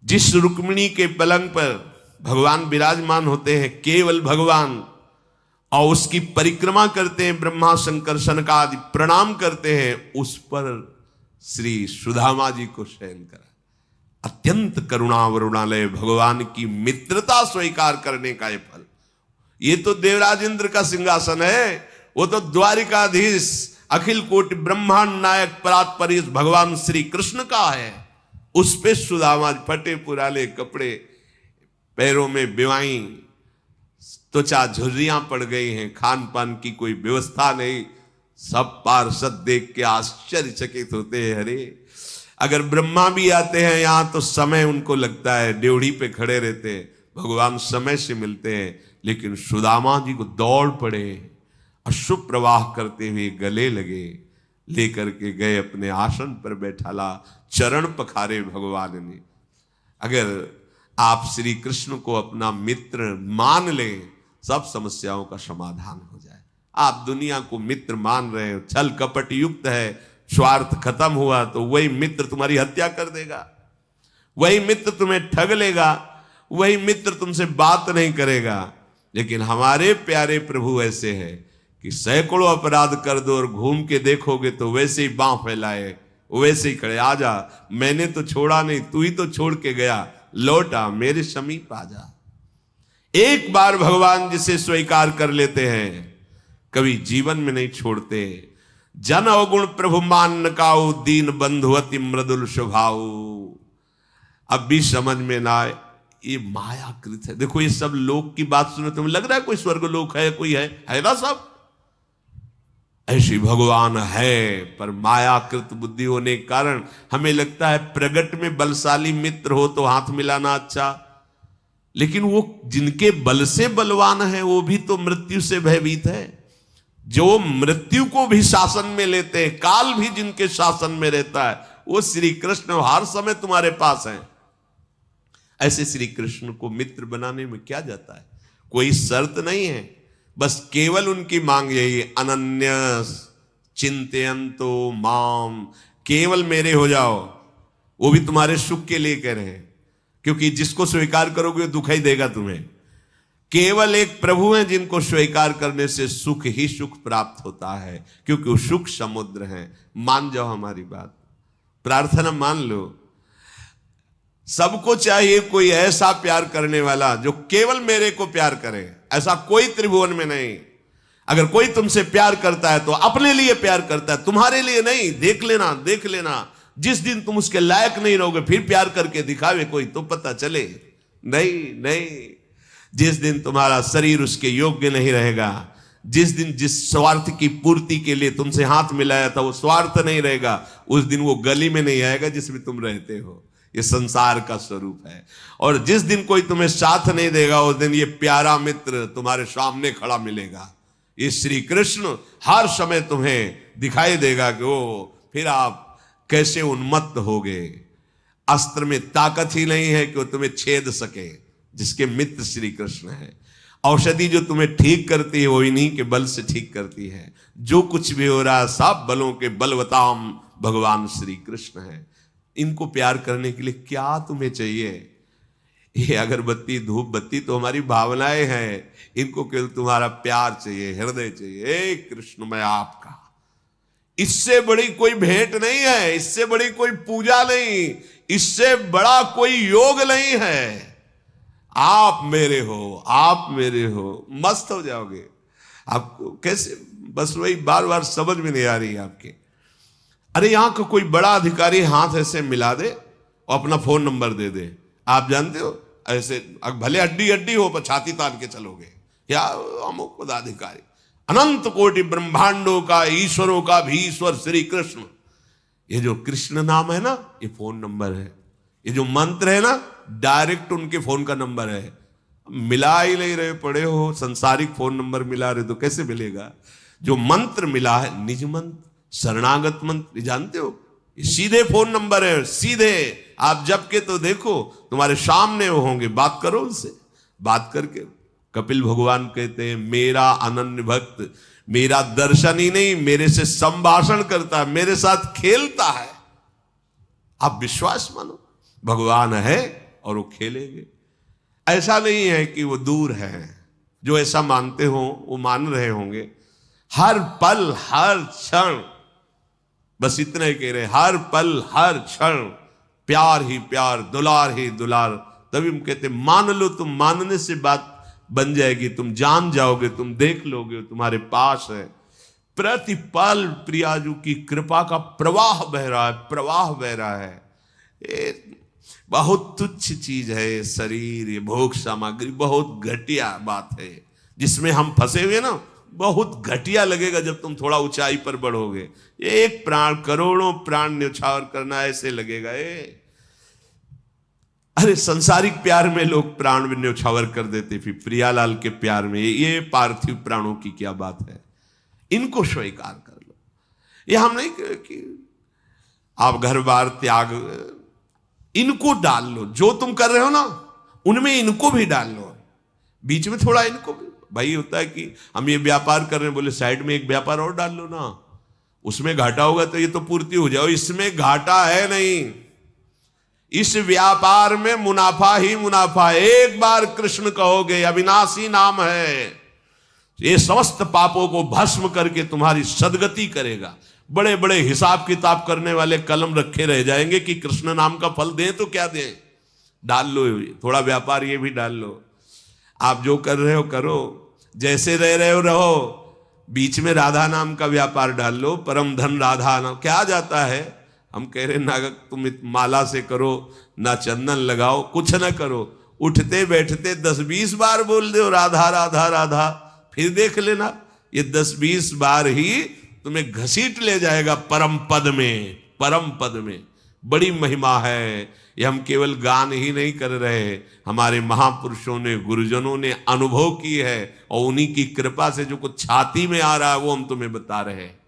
जिस रुक्मिणी के पलंग पर भगवान विराजमान होते हैं, केवल भगवान, और उसकी परिक्रमा करते हैं ब्रह्मा शंकर सनकादि प्रणाम करते हैं, उस पर श्री सुदामा जी को शयन करा। अत्यंत करुणा वरुणालय भगवान की मित्रता स्वीकार करने का ये फल। ये तो देवराज इंद्र का सिंहासन है, वो तो द्वारिकाधीश अखिल कोटि ब्रह्मांड नायक परात्परीश भगवान श्री कृष्ण का है। उस पे सुदामा फटे पुराले कपड़े, पैरों में बेवाई, त्वचा झुर्रियां पड़ गई हैं, खान पान की कोई व्यवस्था नहीं। सब पार्षद देख के आश्चर्यचकित होते हैं। अरे अगर ब्रह्मा भी आते हैं यहां तो समय उनको लगता है, ड्योढ़ी पे खड़े रहते हैं, भगवान समय से मिलते हैं। लेकिन सुदामा जी को दौड़ पड़े, अशुभ प्रवाह करते हुए गले लगे, लेकर के गए अपने आसन पर बैठाला, चरण पखारे भगवान ने। अगर आप श्री कृष्ण को अपना मित्र मान लें, सब समस्याओं का समाधान हो जाए। आप दुनिया को मित्र मान रहे हो, छल कपट युक्त है, स्वार्थ खत्म हुआ तो वही मित्र तुम्हारी हत्या कर देगा, वही मित्र तुम्हें ठग लेगा, वही मित्र तुमसे बात नहीं करेगा। लेकिन हमारे प्यारे प्रभु ऐसे हैं कि सैकड़ों अपराध कर दो और घूम के देखोगे तो वैसे ही बांह फैलाए, वैसे ही खड़े, आजा मैंने तो छोड़ा नहीं, तू ही तो छोड़ के गया, लौट आ मेरे समीप आ जा। एक बार भगवान जिसे स्वीकार कर लेते हैं कभी जीवन में नहीं छोड़ते। जन अवगुण प्रभु मान नकाऊ, दीन बंधु अति मृदुल स्वभाव। अब भी समझ में ना आए, ये मायाकृत है। देखो ये सब लोक की बात सुने तुम्हें लग रहा है कोई स्वर्ग लोक है, कोई है ना सब ऐसी भगवान है, पर मायाकृत बुद्धि होने के कारण हमें लगता है प्रगट में बलशाली मित्र हो तो हाथ मिलाना अच्छा। लेकिन वो जिनके बल से बलवान है वो भी तो मृत्यु से भयभीत है। जो मृत्यु को भी शासन में लेते हैं, काल भी जिनके शासन में रहता है, वो श्री कृष्ण हर समय तुम्हारे पास हैं। ऐसे श्री कृष्ण को मित्र बनाने में क्या जाता है, कोई शर्त नहीं है, बस केवल उनकी मांग यही, अनन्य चिंतयन्तो माम, केवल मेरे हो जाओ। वो भी तुम्हारे सुख के लिए कह रहे हैं, क्योंकि जिसको स्वीकार करोगे दुख ही देगा तुम्हें। केवल एक प्रभु हैं जिनको स्वीकार करने से सुख ही सुख प्राप्त होता है, क्योंकि वो सुख समुद्र हैं। मान जाओ हमारी बात, प्रार्थना मान लो। सबको चाहिए कोई ऐसा प्यार करने वाला जो केवल मेरे को प्यार करे, ऐसा कोई त्रिभुवन में नहीं। अगर कोई तुमसे प्यार करता है तो अपने लिए प्यार करता है, तुम्हारे लिए नहीं। देख लेना देख लेना, जिस दिन तुम उसके लायक नहीं रहोगे फिर प्यार करके दिखावे कोई तो पता चले। नहीं नहीं, जिस दिन तुम्हारा शरीर उसके योग्य नहीं रहेगा, जिस दिन जिस स्वार्थ की पूर्ति के लिए तुमसे हाथ मिलाया था वो स्वार्थ नहीं रहेगा, उस दिन वो गली में नहीं आएगा जिसमें तुम रहते हो। ये संसार का स्वरूप है। और जिस दिन कोई तुम्हें साथ नहीं देगा उस दिन ये प्यारा मित्र तुम्हारे सामने खड़ा मिलेगा। ये श्री कृष्ण हर समय तुम्हें दिखाई देगा कि वो फिर आप कैसे उन्मत्त होगे। अस्त्र में ताकत ही नहीं है कि वो तुम्हें छेद सके, जिसके मित्र श्री कृष्ण है। औषधि जो तुम्हें ठीक करती है वो इन्हीं के बल से ठीक करती है। जो कुछ भी हो रहा है सब बलों के बलवताम भगवान श्री कृष्ण है। इनको प्यार करने के लिए क्या तुम्हें चाहिए? ये अगरबत्ती धूप बत्ती तो हमारी भावनाएं हैं, इनको केवल तुम्हारा प्यार चाहिए, हृदय चाहिए। हे कृष्ण मैं आपका, इससे बड़ी कोई भेंट नहीं है, इससे बड़ी कोई पूजा नहीं, इससे बड़ा कोई योग नहीं है। आप मेरे हो, आप मेरे हो, मस्त हो जाओगे। आपको कैसे, बस वही बार बार समझ में नहीं आ रही आपके। अरे यहां का कोई बड़ा अधिकारी हाथ ऐसे मिला दे और अपना फोन नंबर दे दे, आप जानते हो ऐसे भले हड्डी हड्डी हो पर छाती तान के चलोगे। या अमुक पदाधिकारी, अनंत कोटि ब्रह्मांडों का ईश्वरों का भी ईश्वर श्री कृष्ण। ये जो कृष्ण नाम है ना, ये फोन नंबर है। ये जो मंत्र है ना, डायरेक्ट उनके फोन का नंबर है। मिला ही नहीं रहे, पड़े हो संसारिक फोन नंबर मिला रहे तो कैसे मिलेगा? जो मंत्र मिला है निज मंत्र, शरणागत मंत्र, जानते हो सीधे फोन नंबर है, सीधे आप जब के तो देखो तुम्हारे सामने वो होंगे, बात करो उनसे। बात करके कपिल भगवान कहते हैं मेरा अनन्य भक्त मेरा दर्शन ही नहीं मेरे से संभाषण करता है, मेरे साथ खेलता है। आप विश्वास मानो, भगवान है और वो खेलेंगे। ऐसा नहीं है कि वो दूर है। जो ऐसा मानते हो वो मान रहे होंगे। हर पल हर क्षण, बस इतना ही कह रहे, हर पल हर क्षण प्यार ही प्यार, दुलार ही दुलार। तभी हम कहते मान लो, तुम मानने से बात बन जाएगी, तुम जान जाओगे, तुम देख लोगे, तुम्हारे पास है। प्रतिपल प्रियाजू की कृपा का प्रवाह बह रहा है, प्रवाह बह रहा है। ये बहुत तुच्छ चीज है ये शरीर, ये भोग सामग्री, बहुत घटिया बात है जिसमें हम फंसे हुए ना। बहुत घटिया लगेगा जब तुम थोड़ा ऊंचाई पर बढ़ोगे। एक प्राण करोड़ों प्राण न्यौछावर करना ऐसे लगेगा। अरे संसारिक प्यार में लोग प्राण भी न्यौछावर कर देते, फिर प्रियालाल के प्यार में ये पार्थिव प्राणों की क्या बात है? इनको स्वीकार कर लो। ये हम नहीं कि आप घर बार त्याग, इनको डाल लो। जो तुम कर रहे हो ना उनमें इनको भी डाल लो, बीच में थोड़ा इनको भी। भाई होता है कि हम ये व्यापार कर रहे हैं, बोले साइड में एक व्यापार और डाल लो ना, उसमें घाटा होगा तो ये तो पूर्ति हो जाओ। इसमें घाटा है नहीं, इस व्यापार में मुनाफा ही मुनाफा। एक बार कृष्ण कहोगे, अविनाशी नाम है, ये समस्त पापों को भस्म करके तुम्हारी सदगति करेगा। बड़े बड़े हिसाब किताब करने वाले कलम रखे रह जाएंगे कि कृष्ण नाम का फल दें तो क्या दें। डाल लो थोड़ा व्यापार, ये भी डाल लो। आप जो कर रहे हो करो, जैसे रह रहे हो रहो, बीच में राधा नाम का व्यापार डाल लो। परम धन राधा नाम क्या जाता है? हम कह रहे ना तुम माला से करो, ना चंदन लगाओ, कुछ ना करो, उठते बैठते 10-20 बार बोल दो राधा राधा राधा, फिर देख लेना ये 10-20 बार ही तुम्हें घसीट ले जाएगा परम पद में। परम पद में बड़ी महिमा है। ये हम केवल गान ही नहीं कर रहे, हमारे महापुरुषों ने, गुरुजनों ने अनुभव की है, और उन्हीं की कृपा से जो कुछ छाती में आ रहा है वो हम तुम्हें बता रहे हैं।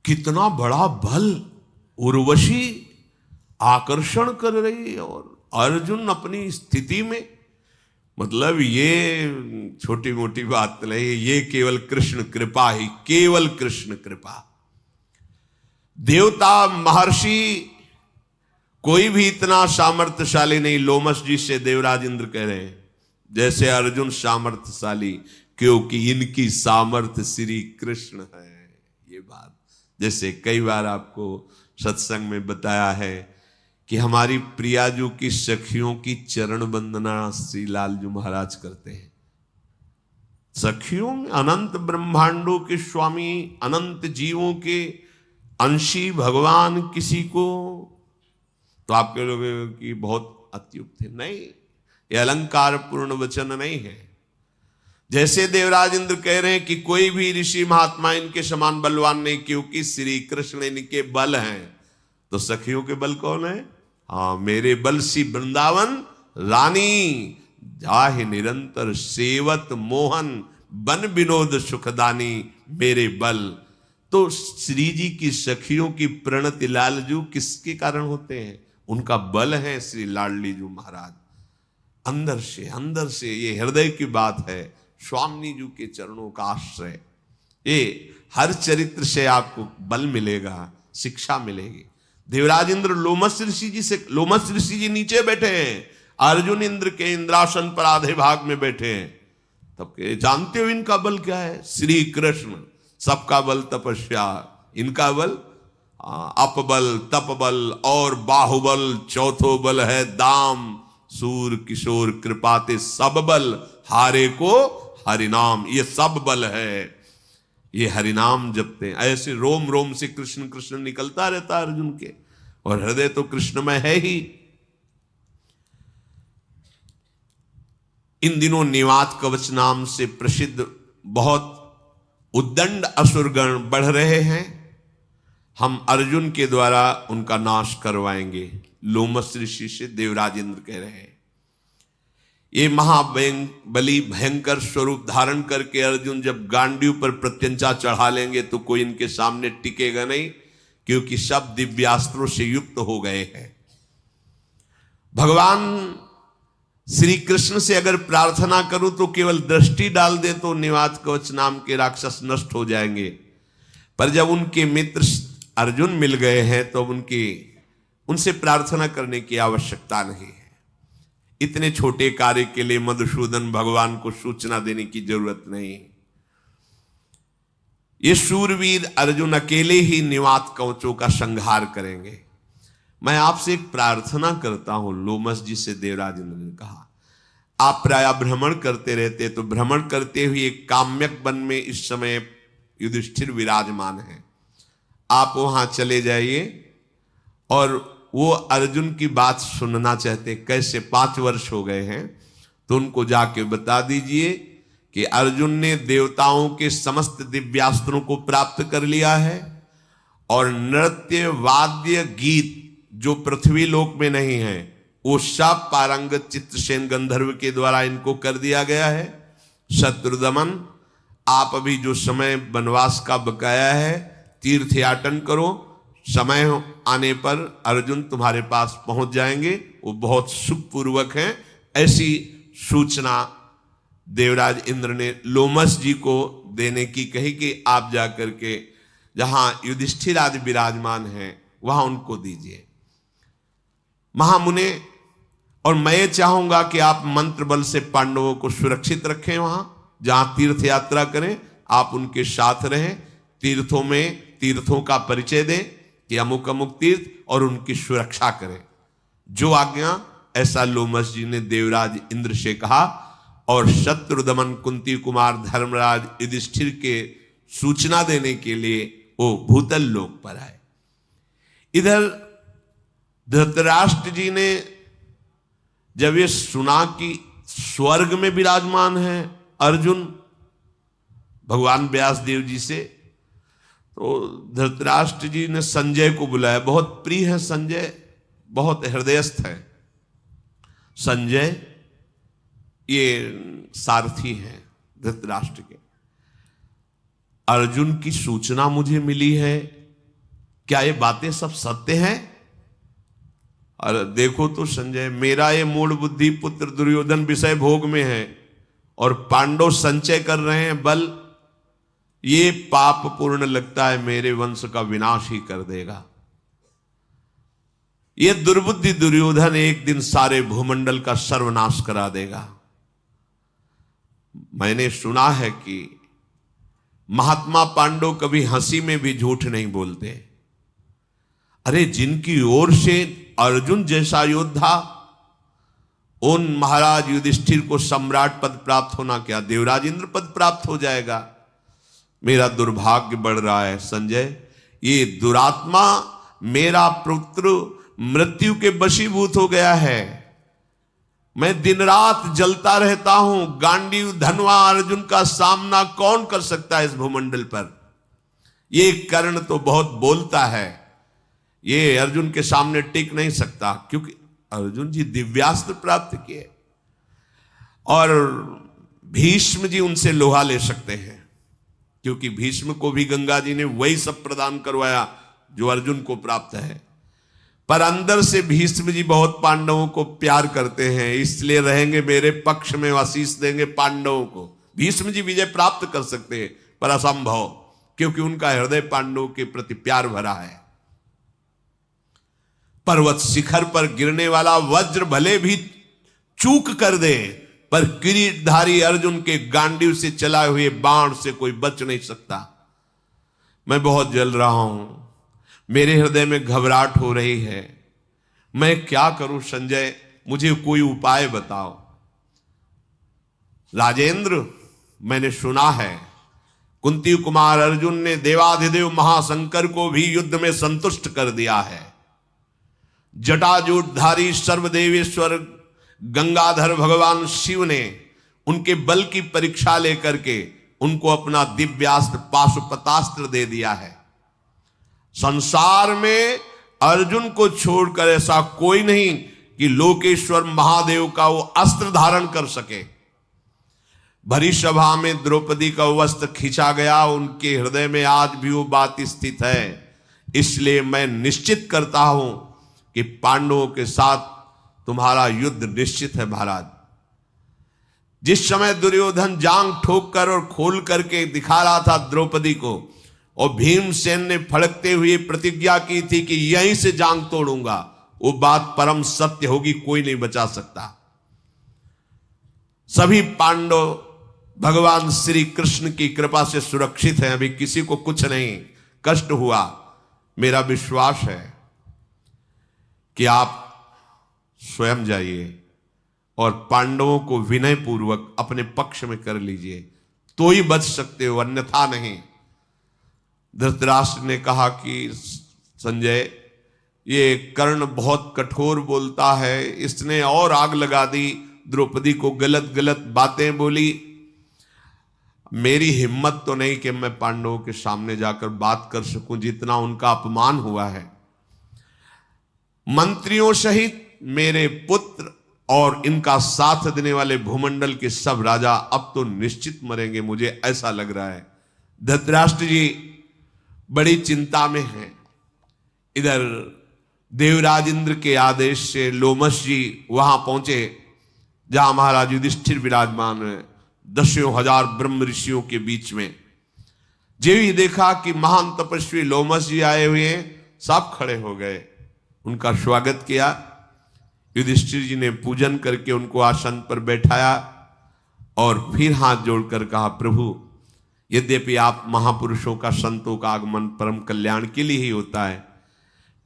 कितना बड़ा बल उर्वशी आकर्षण कर रही है, और अर्जुन अपनी स्थिति में, मतलब ये छोटी मोटी बात नहीं, ये केवल कृष्ण कृपा ही, केवल कृष्ण कृपा। देवता महर्षि कोई भी इतना सामर्थ्यशाली नहीं। लोमस जी से देवराज इंद्र कह रहे हैं जैसे अर्जुन सामर्थ्यशाली, क्योंकि इनकी सामर्थ्य श्री कृष्ण है। ये बात जैसे कई बार आपको सत्संग में बताया है कि हमारी प्रियाजू की सखियों की चरण वंदना श्री लालजू महाराज करते हैं। सखियों में अनंत ब्रह्मांडों के स्वामी, अनंत जीवों के अंशी भगवान किसी को, तो आप कह लोगे कि बहुत अत्युक्त है। नहीं, ये अलंकार पूर्ण वचन नहीं है। जैसे देवराज इंद्र कह रहे हैं कि कोई भी ऋषि महात्मा इनके समान बलवान नहीं, क्योंकि श्री कृष्ण इनके बल हैं। तो सखियों के बल कौन है? हाँ, मेरे बल सी वृंदावन रानी, जाहि निरंतर सेवत मोहन, बन विनोद सुखदानी, मेरे बल। तो श्री जी की सखियों की प्रणति लालजू किसके कारण होते हैं? उनका बल है श्री लाडली जू महाराज। अंदर से ये हृदय की बात है। स्वामी जी के चरणों का आश्रय, ये हर चरित्र से आपको बल मिलेगा, शिक्षा मिलेगी। देवराज इंद्र लोमस ऋषि जी नीचे बैठे हैं, अर्जुन इंद्र के इंद्रासन पर आधे भाग में बैठे हैं। तब के जानते हो इनका बल क्या है? श्री कृष्ण। सबका बल तपस्या, इनका बल अपबल, तपबल और बाहुबल। चौथो बल है दाम, सूर किशोर कृपाते सब बल, हारे को हरिनाम। ये सब बल है, ये हरिनाम जपते हैं। ऐसे रोम रोम से कृष्ण कृष्ण निकलता रहता है अर्जुन के, और हृदय तो कृष्णमय है ही। इन दिनों निवात कवच नाम से प्रसिद्ध बहुत उद्दंड असुरगण बढ़ रहे हैं। हम अर्जुन के द्वारा उनका नाश करवाएंगे, लोमस ऋषि से देवराज इंद्र कह रहे हैं। ये महाबली भयंकर स्वरूप धारण करके अर्जुन जब गांडीव पर प्रत्यंचा चढ़ा लेंगे तो कोई इनके सामने टिकेगा नहीं, क्योंकि सब दिव्यास्त्रों से युक्त हो गए हैं। भगवान श्री कृष्ण से अगर प्रार्थना करूं तो केवल दृष्टि डाल दे तो निवात कवच नाम के राक्षस नष्ट हो जाएंगे। पर जब उनके मित्र अर्जुन मिल गए हैं तो उनसे प्रार्थना करने की आवश्यकता नहीं है। इतने छोटे कार्य के लिए मधुसूदन भगवान को सूचना देने की जरूरत नहीं। ये शूरवीर अर्जुन अकेले ही निवात कवचों का संहार करेंगे। मैं आपसे एक प्रार्थना करता हूं, लोमस जी से देवराज इंद्र ने कहा, आप प्राय भ्रमण करते रहते, तो भ्रमण करते हुए एक काम्यक वन में इस समय युधिष्ठिर विराजमान है। आप वहां चले जाइए और वो अर्जुन की बात सुनना चाहते। कैसे? 5 वर्ष हो गए हैं, तो उनको जाके बता दीजिए कि अर्जुन ने देवताओं के समस्त दिव्यास्त्रों को प्राप्त कर लिया है, और नृत्य वाद्य गीत जो पृथ्वी लोक में नहीं है वो सब पारंगत चित्रसेन गंधर्व के द्वारा इनको कर दिया गया है। शत्रुदमन, आप अभी जो समय वनवास का बकाया है तीर्थयाटन करो, समय आने पर अर्जुन तुम्हारे पास पहुंच जाएंगे, वो बहुत सुखपूर्वक हैं। ऐसी सूचना देवराज इंद्र ने लोमस जी को देने की कही कि आप जाकर के जहां युधिष्ठिर आदि विराजमान हैं वहां उनको दीजिए। महामुने, और मैं चाहूंगा कि आप मंत्र बल से पांडवों को सुरक्षित रखें। वहां जहां तीर्थ यात्रा करें आप उनके साथ रहें, तीर्थों में तीर्थों का परिचय दें कि अमुक अमुक तीर्थ, और उनकी सुरक्षा करें। जो आज्ञा, ऐसा लोमस जी ने देवराज इंद्र से कहा, और शत्रुदमन कुंती कुमार धर्मराज युधिष्ठिर के सूचना देने के लिए वो भूतल लोक पर आए। इधर धृतराष्ट्र जी ने जब ये सुना कि स्वर्ग में विराजमान है अर्जुन भगवान व्यास देव जी से, तो धृतराष्ट्र जी ने संजय को बुलाया। बहुत प्रिय है संजय, बहुत हृदयस्थ है संजय, ये सारथी हैं धृतराष्ट्र के। अर्जुन की सूचना मुझे मिली है, क्या ये बातें सब सत्य हैं? और देखो तो संजय, मेरा ये मूढ़ बुद्धि पुत्र दुर्योधन विषय भोग में है और पांडव संचय कर रहे हैं बल, ये पाप पूर्ण लगता है, मेरे वंश का विनाश ही कर देगा। ये दुर्बुद्धि दुर्योधन एक दिन सारे भूमंडल का सर्वनाश करा देगा। मैंने सुना है कि महात्मा पांडव कभी हंसी में भी झूठ नहीं बोलते। अरे जिनकी ओर से अर्जुन जैसा योद्धा, उन महाराज युधिष्ठिर को सम्राट पद प्राप्त होना क्या, देवराज इंद्र पद प्राप्त हो जाएगा। मेरा दुर्भाग्य बढ़ रहा है संजय, ये दुरात्मा मेरा पुत्र मृत्यु के वशीभूत हो गया है। मैं दिन रात जलता रहता हूं, गांडीव धनवा अर्जुन का सामना कौन कर सकता है इस भूमंडल पर। ये कर्ण तो बहुत बोलता है, ये अर्जुन के सामने टिक नहीं सकता, क्योंकि अर्जुन जी दिव्यास्त्र प्राप्त किए और भीष्म जी उनसे लोहा ले सकते हैं, क्योंकि भीष्म को भी गंगा जी ने वही सब प्रदान करवाया जो अर्जुन को प्राप्त है। पर अंदर से भीष्म जी बहुत पांडवों को प्यार करते हैं, इसलिए रहेंगे मेरे पक्ष में, आशीष देंगे पांडवों को। भीष्म जी विजय प्राप्त कर सकते हैं पर असंभव, क्योंकि उनका हृदय पांडवों के प्रति प्यार भरा है। पर्वत शिखर पर गिरने वाला वज्र भले भी चूक कर दे, पर किरीटधारी अर्जुन के गांडीव से चलाए हुए बाण से कोई बच नहीं सकता। मैं बहुत जल रहा हूं, मेरे हृदय में घबराहट हो रही है, मैं क्या करूं संजय, मुझे कोई उपाय बताओ। राजेंद्र, मैंने सुना है कुंती कुमार अर्जुन ने देवाधिदेव महाशंकर को भी युद्ध में संतुष्ट कर दिया है। जटाजूटधारी सर्वदेवेश्वर गंगाधर भगवान शिव ने उनके बल की परीक्षा लेकर के उनको अपना दिव्यास्त्र पाशुपतास्त्र दे दिया है। संसार में अर्जुन को छोड़कर ऐसा कोई नहीं कि लोकेश्वर महादेव का वो अस्त्र धारण कर सके। भरी सभा में द्रौपदी का वस्त्र खींचा गया, उनके हृदय में आज भी वो बात स्थित है। इसलिए मैं निश्चित करता हूं कि पांडवों के साथ तुम्हारा युद्ध निश्चित है महाराज। जिस समय दुर्योधन जांग ठोक कर और खोल करके दिखा रहा था द्रौपदी को, और भीमसेन ने फड़कते हुए प्रतिज्ञा की थी कि यहीं से जांग तोड़ूंगा, वो बात परम सत्य होगी, कोई नहीं बचा सकता। सभी पांडव भगवान श्री कृष्ण की कृपा से सुरक्षित हैं, अभी किसी को कुछ नहीं कष्ट हुआ। मेरा विश्वास है कि आप स्वयं जाइए और पांडवों को विनय पूर्वक अपने पक्ष में कर लीजिए, तो ही बच सकते हो, अन्यथा नहीं। धृतराष्ट्र ने कहा कि संजय, ये कर्ण बहुत कठोर बोलता है, इसने और आग लगा दी, द्रौपदी को गलत गलत बातें बोली। मेरी हिम्मत तो नहीं कि मैं पांडवों के सामने जाकर बात कर सकूं, जितना उनका अपमान हुआ है। मंत्रियों सहित मेरे पुत्र और इनका साथ देने वाले भूमंडल के सब राजा अब तो निश्चित मरेंगे, मुझे ऐसा लग रहा है। धृतराष्ट्र जी बड़ी चिंता में हैं। इधर देवराज इंद्र के आदेश से लोमश जी वहां पहुंचे जहां महाराज युधिष्ठिर विराजमान है, 10,000 ब्रह्म ऋषियों के बीच में। जब ही देखा कि महान तपस्वी लोमश जी आए हुए हैं, सब खड़े हो गए, उनका स्वागत किया। युधिष्ठिर जी ने पूजन करके उनको आसन पर बैठाया और फिर हाथ जोड़कर कहा, प्रभु, यद्यपि आप महापुरुषों का, संतों का आगमन परम कल्याण के लिए ही होता है,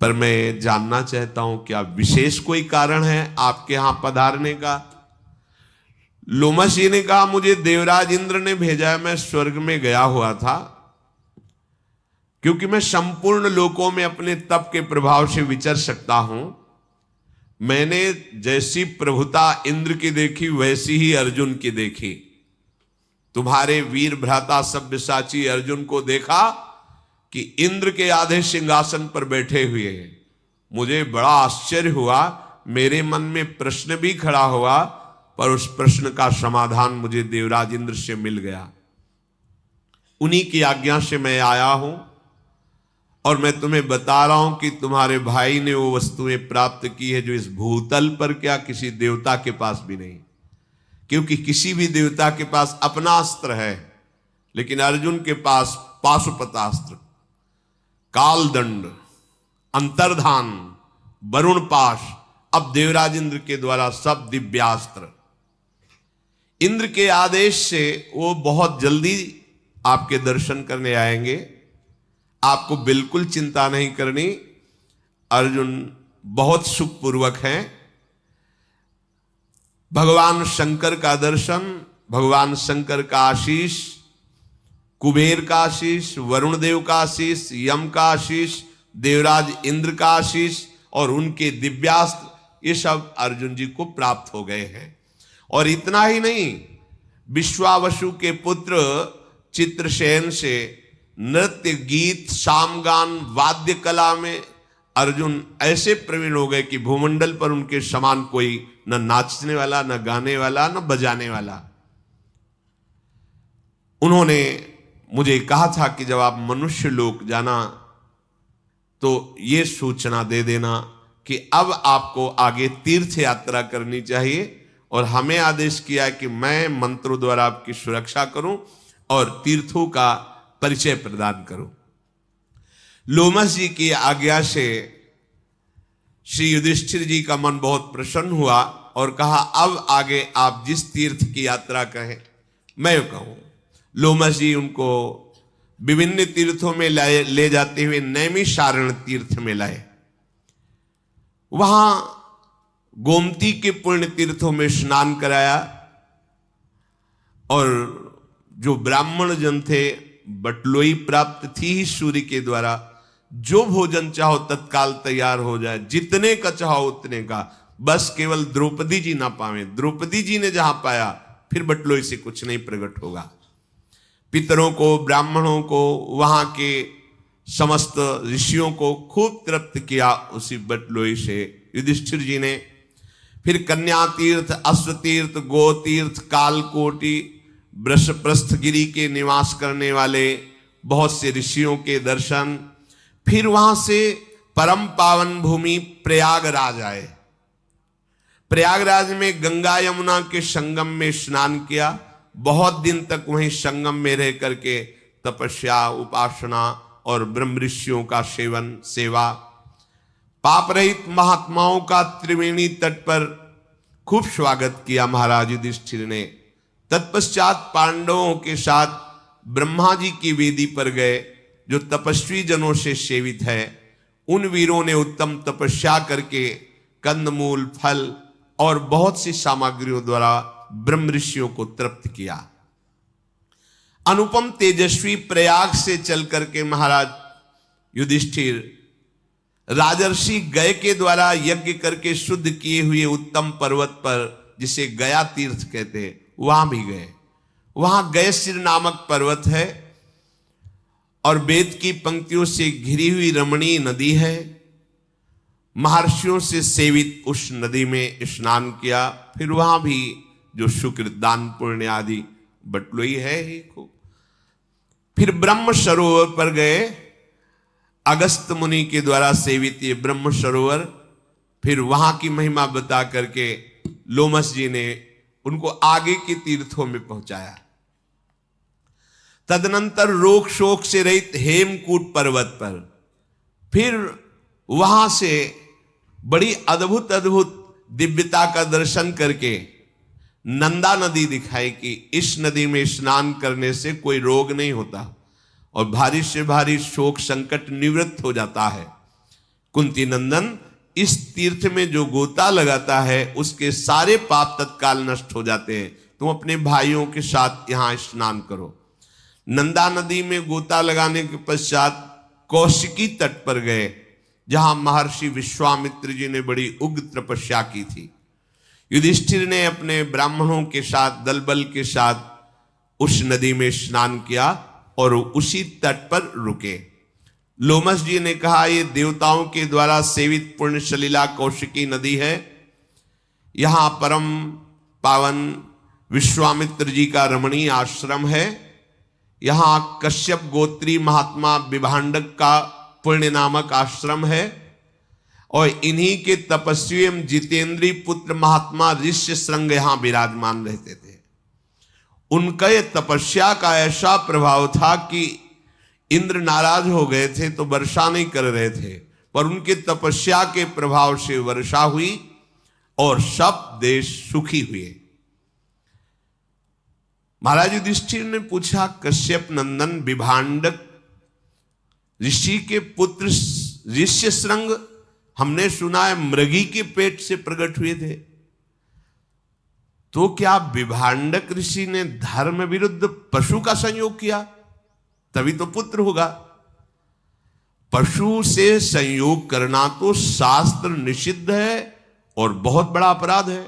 पर मैं जानना चाहता हूं क्या विशेष कोई कारण है आपके यहां पधारने का। लोमश जी ने कहा, मुझे देवराज इंद्र ने भेजा है, मैं स्वर्ग में गया हुआ था, क्योंकि मैं संपूर्ण लोकों में अपने तप के प्रभाव से विचर सकता हूं। मैंने जैसी प्रभुता इंद्र की देखी वैसी ही अर्जुन की देखी। तुम्हारे वीर भ्राता सब्यसाची अर्जुन को देखा कि इंद्र के आधे सिंहासन पर बैठे हुए हैं। मुझे बड़ा आश्चर्य हुआ, मेरे मन में प्रश्न भी खड़ा हुआ, पर उस प्रश्न का समाधान मुझे देवराज इंद्र से मिल गया। उन्हीं की आज्ञा से मैं आया हूं और मैं तुम्हें बता रहा हूं कि तुम्हारे भाई ने वो वस्तुएं प्राप्त की है जो इस भूतल पर क्या किसी देवता के पास भी नहीं। क्योंकि किसी भी देवता के पास अपना अस्त्र है, लेकिन अर्जुन के पास पाशुपतास्त्र, कालदंड, अंतर्धान, वरुण पाश, अब देवराज इंद्र के द्वारा सब दिव्यास्त्र। इंद्र के आदेश से वो बहुत जल्दी आपके दर्शन करने आएंगे, आपको बिल्कुल चिंता नहीं करनी। अर्जुन बहुत सुखपूर्वक हैं। भगवान शंकर का दर्शन, भगवान शंकर का आशीष, कुबेर का आशीष, वरुण देव का आशीष, यम का आशीष, देवराज इंद्र का आशीष और उनके दिव्यास्त्र, ये सब अर्जुन जी को प्राप्त हो गए हैं। और इतना ही नहीं, विश्वावसु के पुत्र चित्रसेन से नृत्य, गीत, सामगान, वाद्य कला में अर्जुन ऐसे प्रवीण हो गए कि भूमंडल पर उनके समान कोई न नाचने वाला, न गाने वाला, न बजाने वाला। उन्होंने मुझे कहा था कि जब आप मनुष्य लोक जाना तो ये सूचना दे देना कि अब आपको आगे तीर्थ यात्रा करनी चाहिए और हमें आदेश किया कि मैं मंत्रों द्वारा आपकी सुरक्षा करूं और तीर्थों का परिचय प्रदान करूं। लोमस जी की आज्ञा से श्री युधिष्ठिर जी का मन बहुत प्रसन्न हुआ और कहा अब आगे आप जिस तीर्थ की यात्रा कहें मैं कहूं। लोमस जी उनको विभिन्न तीर्थों में ले जाते हुए नैमिषारण्य तीर्थ में लाए। वहां गोमती के पुण्य तीर्थों में स्नान कराया और जो ब्राह्मण जन थे बटलोई प्राप्त थी ही सूर्य के द्वारा, जो भोजन चाहो तत्काल तैयार हो जाए, जितने का चाहो उतने का, बस केवल द्रौपदी जी ना पावे। द्रौपदी जी ने जहां पाया फिर बटलोई से कुछ नहीं प्रकट होगा। पितरों को, ब्राह्मणों को, वहां के समस्त ऋषियों को खूब तृप्त किया उसी बटलोई से युधिष्ठिर जी ने। फिर कन्या तीर्थ, अश्व तीर्थ, गो तीर्थ, कालकोटि, वृषप्रस्थगिरी के निवास करने वाले बहुत से ऋषियों के दर्शन। फिर वहां से परम पावन भूमि प्रयागराज आए। प्रयागराज में गंगा यमुना के संगम में स्नान किया। बहुत दिन तक वहीं संगम में रह करके तपस्या, उपासना और ब्रह्म ऋषियों का सेवा, पाप रहित महात्माओं का त्रिवेणी तट पर खूब स्वागत किया महाराज युधिष्ठिर ने। तत्पश्चात पांडवों के साथ ब्रह्मा जी की वेदी पर गए, जो तपस्वी जनों से सेवित है। उन वीरों ने उत्तम तपस्या करके कंदमूल, फल और बहुत सी सामग्रियों द्वारा ब्रह्म ऋषियों को तृप्त किया। अनुपम तेजस्वी प्रयाग से चल करके महाराज युधिष्ठिर राजर्षि गय के द्वारा यज्ञ करके शुद्ध किए हुए उत्तम पर्वत पर, जिसे गया तीर्थ कहते, वहां भी गए। वहां गयसिर नामक पर्वत है और वेद की पंक्तियों से घिरी हुई रमणीय नदी है। महर्षियों से सेवित उस नदी में स्नान किया। फिर वहां भी जो शुक्र, दान, पुण्य आदि बटलोई है ही खूब। फिर ब्रह्म सरोवर पर गए, अगस्त मुनि के द्वारा सेवित ये ब्रह्म सरोवर। फिर वहां की महिमा बता करके लोमस जी ने उनको आगे के तीर्थों में पहुंचाया। तदनंतर रोग शोक से रहित हेमकूट पर्वत पर, फिर वहां से बड़ी अद्भुत अद्भुत दिव्यता का दर्शन करके नंदा नदी दिखाई कि इस नदी में स्नान करने से कोई रोग नहीं होता और भारी से भारी शोक संकट निवृत्त हो जाता है। कुंती नंदन, इस तीर्थ में जो गोता लगाता है उसके सारे पाप तत्काल नष्ट हो जाते हैं। तुम अपने भाइयों के साथ यहां स्नान करो। नंदा नदी में गोता लगाने के पश्चात कौशिकी तट पर गए, जहां महर्षि विश्वामित्र जी ने बड़ी उग्र तपस्या की थी। युधिष्ठिर ने अपने ब्राह्मणों के साथ, दल बल के साथ उस नदी में स्नान किया और उसी तट पर रुके। लोमस जी ने कहा, ये देवताओं के द्वारा सेवित पुण्य सलिला कौशिकी नदी है। यहां परम पावन विश्वामित्र जी का रमणीय आश्रम है। यहां कश्यप गोत्री महात्मा विभांडक का पुण्य नामक आश्रम है और इन्हीं के तपस्वी एवं जितेंद्रीय पुत्र महात्मा ऋष्य श्रृंग यहां विराजमान रहते थे। उनका ये तपस्या का ऐसा प्रभाव था कि इंद्र नाराज हो गए थे तो वर्षा नहीं कर रहे थे, पर उनके तपस्या के प्रभाव से वर्षा हुई और सब देश सुखी हुए। महाराज युधिष्ठिर ने पूछा, कश्यप नंदन विभांडक ऋषि के पुत्र ऋष्य श्रृंग, हमने सुना है मृगी के पेट से प्रकट हुए थे, तो क्या विभांडक ऋषि ने धर्म विरुद्ध पशु का संयोग किया? तभी तो पुत्र होगा। पशु से संयोग करना तो शास्त्र निषिद्ध है और बहुत बड़ा अपराध है।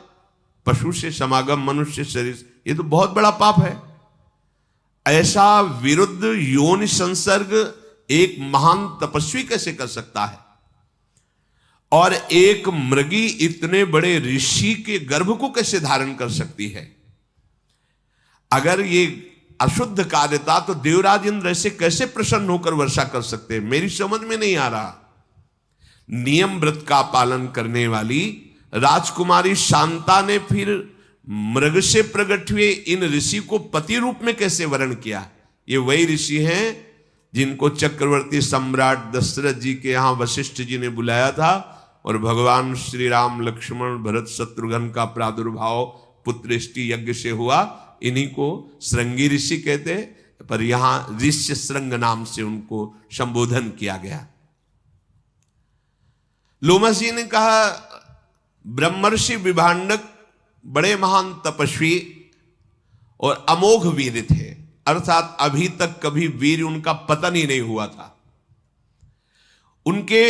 पशु से समागम मनुष्य शरीर, ये तो बहुत बड़ा पाप है। ऐसा विरुद्ध योनि संसर्ग एक महान तपस्वी कैसे कर सकता है? और एक मृगी इतने बड़े ऋषि के गर्भ को कैसे धारण कर सकती है? अगर ये अशुद्ध कार्य था तो देवराज इंद्र ऐसे कैसे प्रसन्न होकर वर्षा कर सकते हैं? मेरी समझ में नहीं आ रहा। नियम व्रत का पालन करने वाली राजकुमारी शांता ने फिर मृग से प्रकट हुए इन ऋषि को पति रूप में कैसे वर्ण किया? ये वही ऋषि हैं जिनको चक्रवर्ती सम्राट दशरथ जी के यहां वशिष्ठ जी ने बुलाया था और भगवान श्री राम लक्ष्मण भरत शत्रुघ्न का प्रादुर्भाव पुत्रेष्टि यज्ञ से हुआ। इन्हीं को श्रृंगी ऋषि कहते हैं, पर यहां ऋष्य श्रृंग नाम से उनको संबोधन किया गया। लोमस जी ने कहा ब्रह्मर्षि विभांडक बड़े महान तपस्वी और अमोघ वीर थे, अर्थात अभी तक कभी वीर उनका पतन ही नहीं हुआ था। उनके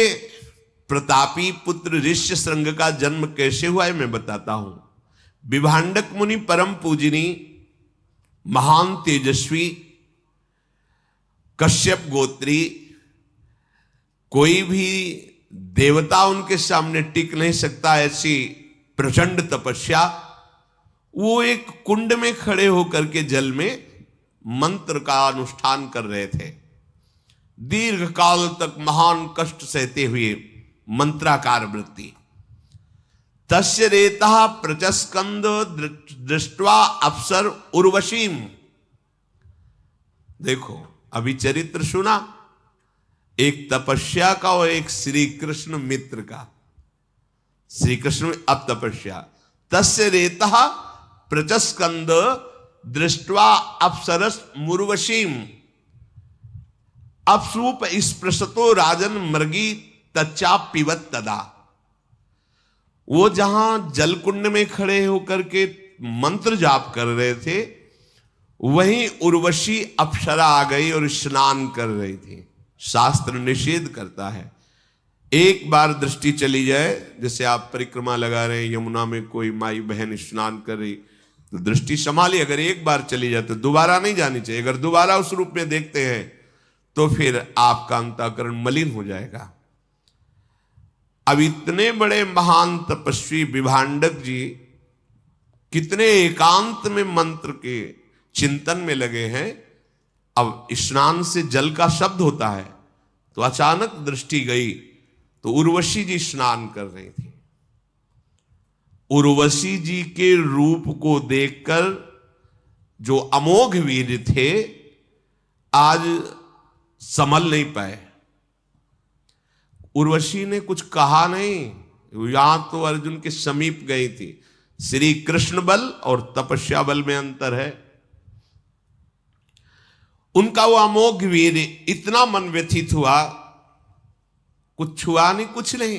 प्रतापी पुत्र ऋष्य श्रृंग का जन्म कैसे हुआ है मैं बताता हूं। विभांडक मुनि परम पूजनी, महान तेजस्वी, कश्यप गोत्री, कोई भी देवता उनके सामने टिक नहीं सकता, ऐसी प्रचंड तपस्या। वो एक कुंड में खड़े होकर के जल में मंत्र का अनुष्ठान कर रहे थे। दीर्घ काल तक महान कष्ट सहते हुए मंत्राकार वृत्ति। तस्य रेता प्रचस्कंद दृष्ट्वा अप्सर उर्वशीम। देखो अभी चरित्र सुना, एक तपस्या का और एक श्री कृष्ण मित्र का। श्री कृष्ण अब तपस्या। तस्य रेता प्रचस्कंद दृष्ट्वा अप्सरस मुर्वशीम अपसूप स्पृशतो राजन मृगी तच्चा पिबत तदा। वो जहां जलकुंड में खड़े होकर के मंत्र जाप कर रहे थे, वहीं उर्वशी अप्सरा आ गई और स्नान कर रही थी। शास्त्र निषेध करता है एक बार दृष्टि चली जाए, जैसे आप परिक्रमा लगा रहे हैं, यमुना में कोई माई बहन स्नान कर रही तो दृष्टि संभाली, अगर एक बार चली जाए तो दोबारा नहीं जानी चाहिए। अगर दोबारा उस रूप में देखते हैं तो फिर आपका अंतःकरण मलिन हो जाएगा। अब इतने बड़े महान तपस्वी विभांडक जी कितने एकांत में मंत्र के चिंतन में लगे हैं। अब स्नान से जल का शब्द होता है, तो अचानक दृष्टि गई तो उर्वशी जी स्नान कर रही थी। उर्वशी जी के रूप को देखकर जो अमोघ वीर थे आज संभल नहीं पाए। उर्वशी ने कुछ कहा नहीं, यहां तो अर्जुन के समीप गई थी। श्री कृष्ण बल और तपस्या बल में अंतर है। उनका वो अमोघ वीर इतना मन व्यथित हुआ, कुछ छुआ नहीं, कुछ नहीं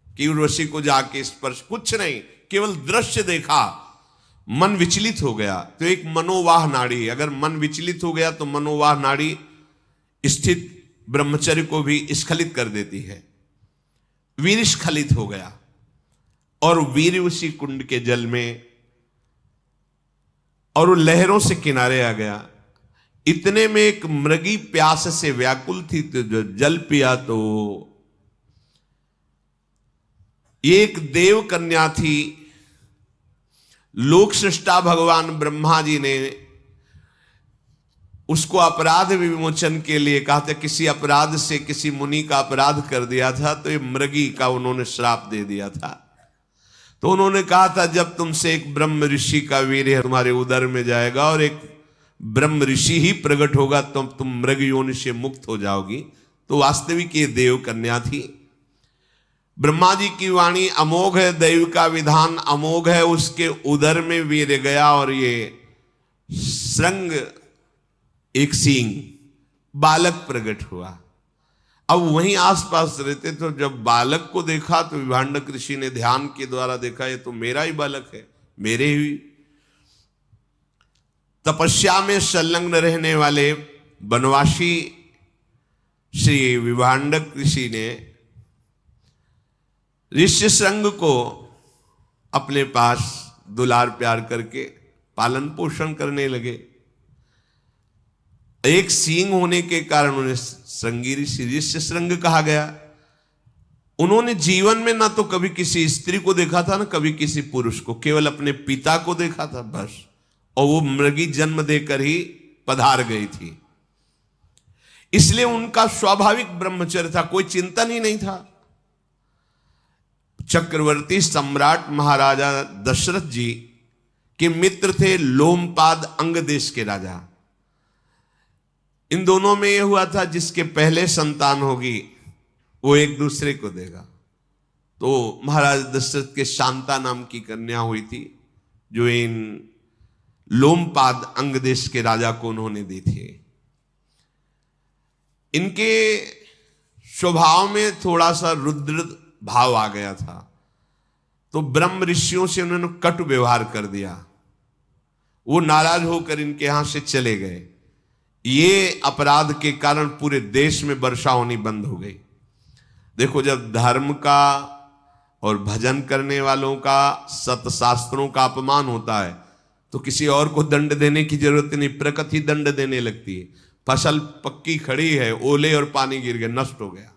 कि उर्वशी को जाके स्पर्श, कुछ नहीं, केवल दृश्य देखा, मन विचलित हो गया। तो एक मनोवाह नाड़ी, अगर मन विचलित हो गया तो मनोवाह नाड़ी स्थित ब्रह्मचर्य को भी स्खलित कर देती है। वीर स्खलित हो गया और वीर उसी कुंड के जल में, और वो लहरों से किनारे आ गया। इतने में एक मृगी प्यास से व्याकुल थी तो जो जल पिया तो एक देव कन्या थी। लोक सृष्टा भगवान ब्रह्मा जी ने उसको अपराध विमोचन के लिए कहा था, किसी अपराध से किसी मुनि का अपराध कर दिया था तो ये मृगी का उन्होंने श्राप दे दिया था। तो उन्होंने कहा था जब तुमसे एक ब्रह्म ऋषि का वीर तुम्हारे उदर में जाएगा और एक ब्रह्म ऋषि ही प्रकट होगा तो तुम मृग योनि से मुक्त हो जाओगी। तो वास्तविक ये देव कन्या थी। ब्रह्मा जी की वाणी अमोघ है, दैव का विधान अमोघ है। उसके उदर में वीर गया और ये श्रृंग एक सींग बालक प्रकट हुआ। अब वहीं आसपास रहते तो जब बालक को देखा तो विभांडक ऋषि ने ध्यान के द्वारा देखा ये तो मेरा ही बालक है, मेरे ही। तपस्या में संलग्न रहने वाले बनवासी श्री विभांडक ऋषि ने ऋष्य श्रृंग को अपने पास दुलार प्यार करके पालन पोषण करने लगे। एक सींग होने के कारण उन्हें श्रृंगी ऋषि ऋष्य श्रृंग कहा गया। उन्होंने जीवन में ना तो कभी किसी स्त्री को देखा था ना कभी किसी पुरुष को, केवल अपने पिता को देखा था बस। और वो मृगी जन्म देकर ही पधार गई थी, इसलिए उनका स्वाभाविक ब्रह्मचर्य था, कोई चिंतन ही नहीं था। चक्रवर्ती सम्राट महाराजा दशरथ जी के मित्र थे लोमपाद अंग देश के राजा। इन दोनों में यह हुआ था जिसके पहले संतान होगी वो एक दूसरे को देगा। तो महाराज दशरथ के शांता नाम की कन्या हुई थी जो इन लोमपाद अंग देश के राजा को उन्होंने दी थी। इनके स्वभाव में थोड़ा सा रुद्र भाव आ गया था, तो ब्रह्म ऋषियों से उन्होंने कटु व्यवहार कर दिया। वो नाराज होकर इनके यहां से चले गए। ये अपराध के कारण पूरे देश में वर्षा होनी बंद हो गई। देखो, जब धर्म का और भजन करने वालों का, सतशास्त्रों का अपमान होता है तो किसी और को दंड देने की जरूरत नहीं, प्रकृति दंड देने लगती है। फसल पक्की खड़ी है, ओले और पानी गिर गए, नष्ट हो गया।